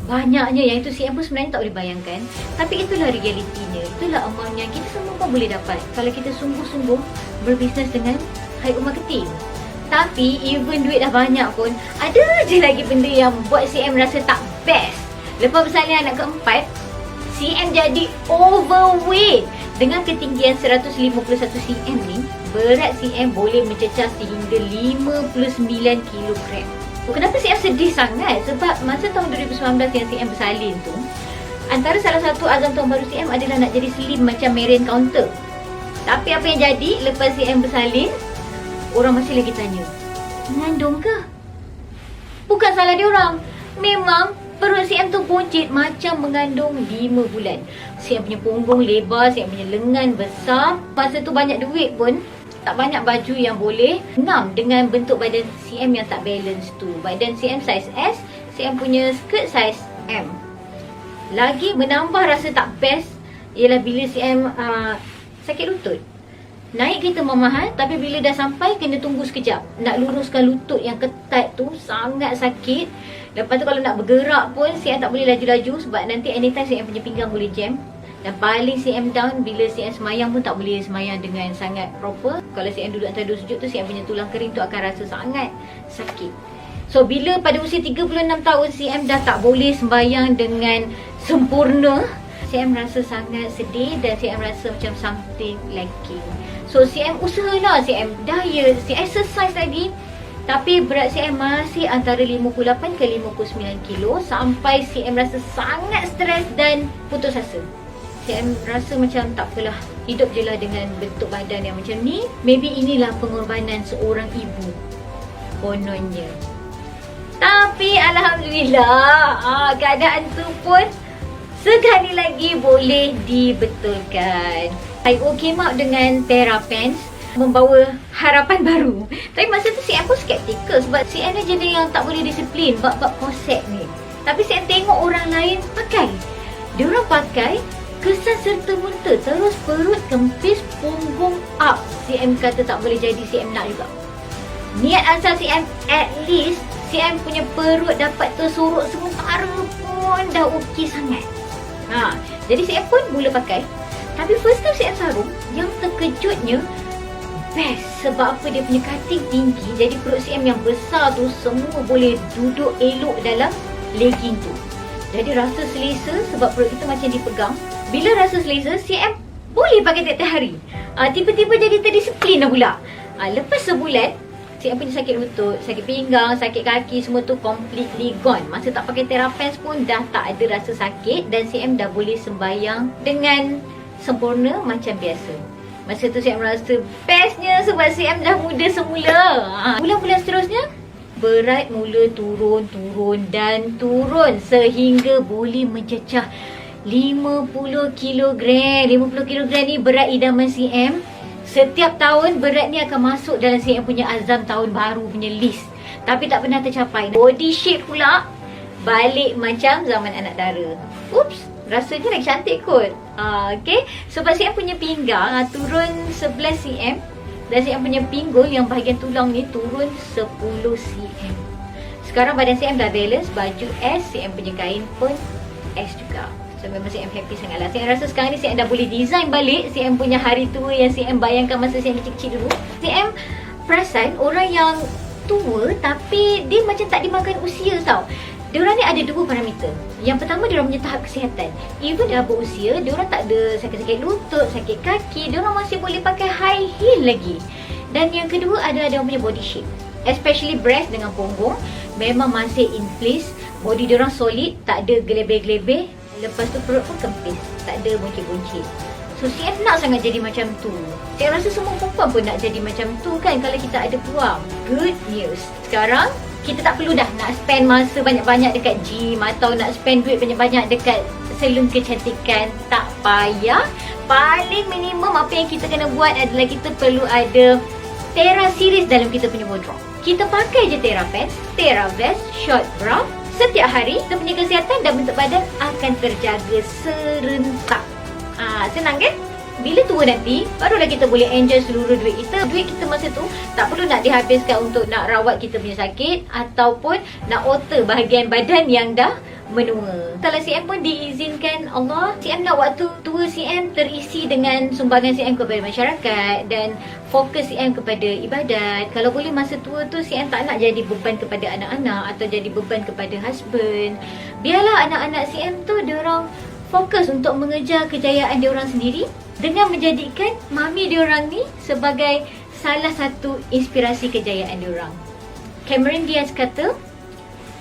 Banyaknya yang itu CM pun sebenarnya tak boleh bayangkan. Tapi itulah realitinya. Itulah amount yang kita semua pun boleh dapat kalau kita sungguh-sungguh berbisnes dengan Hi-O Marketing. Tapi even duit dah banyak pun, ada je lagi benda yang buat CM rasa tak best. Lepas bersalin anak keempat, CM jadi overweight. Dengan ketinggian 151 cm ni, berat CM boleh mencecah sehingga 59 kilogram. Kenapa CM sedih sangat? Sebab masa tahun 2019 yang CM bersalin tu, antara salah satu azam tahun baru CM adalah nak jadi slim macam Marian Counter. Tapi apa yang jadi lepas CM bersalin, orang masih lagi tanya, mengandung ke? Bukan salah dia orang. Memang perut CM tu buncit macam mengandung 5 bulan. CM punya punggung lebar, CM punya lengan besar. Masa tu banyak duit pun, tak banyak baju yang boleh ngam dengan bentuk badan CM yang tak balance tu. Badan CM size S, CM punya skirt size M. Lagi menambah rasa tak best ialah bila CM sakit lutut. Naik kereta mahal, tapi bila dah sampai kena tunggu sekejap. Nak luruskan lutut yang ketat tu sangat sakit. Lepas tu kalau nak bergerak pun CM tak boleh laju-laju sebab nanti anytime CM punya pinggang boleh jam. Dan paling CM down bila CM semayang pun tak boleh semayang dengan sangat proper. Kalau CM duduk antara dua sujud tu, CM punya tulang kering tu akan rasa sangat sakit. So bila pada usia 36 tahun CM dah tak boleh sembayang dengan sempurna, CM rasa sangat sedih dan CM rasa macam something lacking. So CM usahalah, CM diet, CM exercise lagi. Tapi berat CM masih antara 58 ke 59 kilo sampai CM rasa sangat stres dan putus asa. CM rasa macam tak apalah, hidup je lah dengan bentuk badan yang macam ni. Maybe inilah pengorbanan seorang ibu kononnya. Tapi alhamdulillah, keadaan tu pun sekali lagi boleh dibetulkan. IO came out dengan TerraPens, membawa harapan baru. Tapi masa tu CM pun skeptikal sebab CM ni jenis yang tak boleh disiplin bab-bab konsep ni. Tapi CM tengok orang lain pakai. Diorang pakai kesan serta-merta, terus perut kempis, punggung up. CM kata tak boleh jadi, CM nak juga. Niat asal CM, at least CM punya perut dapat tersorok sementara pun dah okey sangat. Jadi CM pun mula pakai. Tapi first time CM sarung, yang terkejutnya best. Sebab apa, dia punya cutting tinggi, jadi perut CM yang besar tu semua boleh duduk elok dalam legging tu. Jadi rasa selesa sebab perut kita macam dipegang. Bila rasa selesa, CM boleh pakai tiap-tiap hari. Tiba-tiba jadi terdisiplin dah pula. Lepas sebulan, CM punya sakit lutut, sakit pinggang, sakit kaki, semua tu completely gone. Masa tak pakai TerraPens pun dah tak ada rasa sakit dan CM dah boleh sembahyang dengan sempurna macam biasa. Masa tu CM rasa bestnya sebab CM dah muda semula. Bulan-bulan seterusnya, berat mula turun sehingga boleh mencecah 50 kilogram. 50 kilogram ni berat idaman CM. Setiap tahun berat ni akan masuk dalam CM punya azam tahun baru punya list. Tapi tak pernah tercapai. Body shape pula balik macam zaman anak dara. Oops, rasanya lagi cantik kot. Okay, sebab CM punya pinggang turun 11 cm dan CM punya pinggul yang bahagian tulang ni turun 10 cm. Sekarang badan CM dah balance, baju S, CM punya kain pun S juga. So memang CM happy sangat lah. CM rasa sekarang ni CM dah boleh design balik CM punya hari tua yang CM bayangkan masa CM kecil-kecil dulu. CM perasan orang yang tua tapi dia macam tak dimakan usia tau. Diorang ni ada dua parameter. Yang pertama, diorang punya tahap kesihatan. Even dah berusia, diorang tak ada sakit-sakit lutut, sakit kaki. Diorang masih boleh pakai high heel lagi. Dan yang kedua adalah diorang punya body shape. Especially breast dengan punggung memang masih in place. Body diorang solid, tak ada gelebeh-gelebeh. Lepas tu perut pun kempis, tak ada buncit-buncit. So CM nak sangat jadi macam tu. Saya rasa semua perempuan pun nak jadi macam tu kan kalau kita ada peluang. Good news. Sekarang kita tak perlu dah nak spend masa banyak-banyak dekat gym atau nak spend duit banyak-banyak dekat salon kecantikan. Tak payah. Paling minimum apa yang kita kena buat adalah kita perlu ada Terra series dalam kita punya wardrobe. Kita pakai je TerraPens, TerraVest, short bra. Setiap hari kita punya kesihatan dan bentuk badan akan terjaga serentak. Senang kan? Bila tua nanti, barulah kita boleh enjoy seluruh duit kita. Duit kita masa tu tak perlu nak dihabiskan untuk nak rawat kita punya sakit ataupun nak alter bahagian badan yang dah menua. Kalau CM pun diizinkan Allah, CM nak waktu tua CM terisi dengan sumbangan CM kepada masyarakat dan fokus CM kepada ibadat. Kalau boleh masa tua tu CM tak nak jadi beban kepada anak-anak atau jadi beban kepada husband. Biarlah anak-anak CM tu diorang fokus untuk mengejar kejayaan diorang sendiri dengan menjadikan mami diorang ni sebagai salah satu inspirasi kejayaan diorang. Cameron Diaz kata,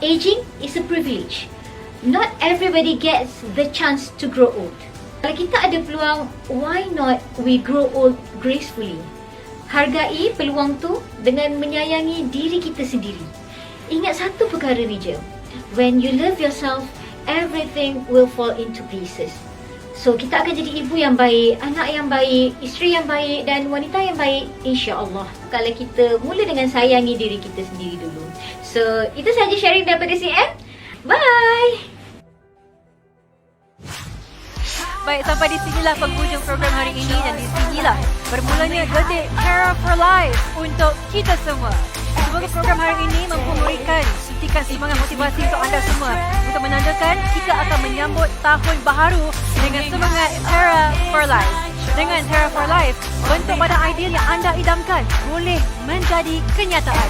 aging is a privilege. Not everybody gets the chance to grow old. Kalau kita ada peluang, why not we grow old gracefully? Hargai peluang tu dengan menyayangi diri kita sendiri. Ingat satu perkara ni je. When you love yourself, everything will fall into pieces. So kita akan jadi ibu yang baik, anak yang baik, isteri yang baik dan wanita yang baik, insya-Allah. Kalau kita mula dengan sayangi diri kita sendiri dulu. So itu sahaja sharing daripada CM. Bye. Baik, sampai di sinilah penghujung program hari ini dan di sinilah bermulanya Detik Terra for Life untuk kita semua. Semoga program hari ini memberikan suntikan semangat motivasi untuk anda semua untuk menandakan kita akan menyambut tahun baharu dengan semangat Terra for Life. Dengan Terra for Life, bentuk badan ideal yang anda idamkan boleh menjadi kenyataan.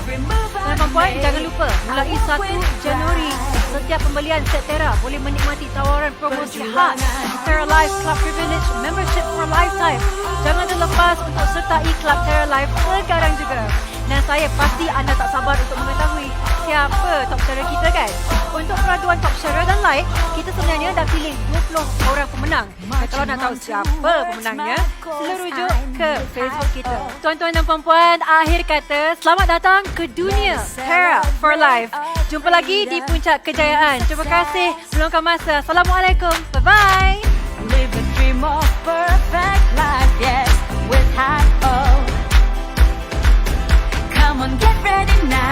Tuan-tuan, jangan lupa mulai 1 Januari setiap pembelian set Terra boleh menikmati tawaran promosi khas Terra Life Club Privilege Membership for Lifetime. Jangan terlepas untuk sertai Club Terra Life sekarang juga. Dan saya pasti anda tak sabar untuk mengetahui siapa top sharer kita kan. Untuk peraduan top sharer dan like, kita sebenarnya dah pilih 20 orang pemenang. Dan kalau nak tahu siapa pemenangnya, sila rujuk ke Facebook kita. Tuan-tuan dan puan-puan, akhir kata, selamat datang ke dunia Tera for Life. Jumpa lagi di puncak kejayaan. Terima kasih meluangkan masa. Assalamualaikum. Bye-bye. Live a dream of perfect life, yes, with high hope. Come on, get ready now.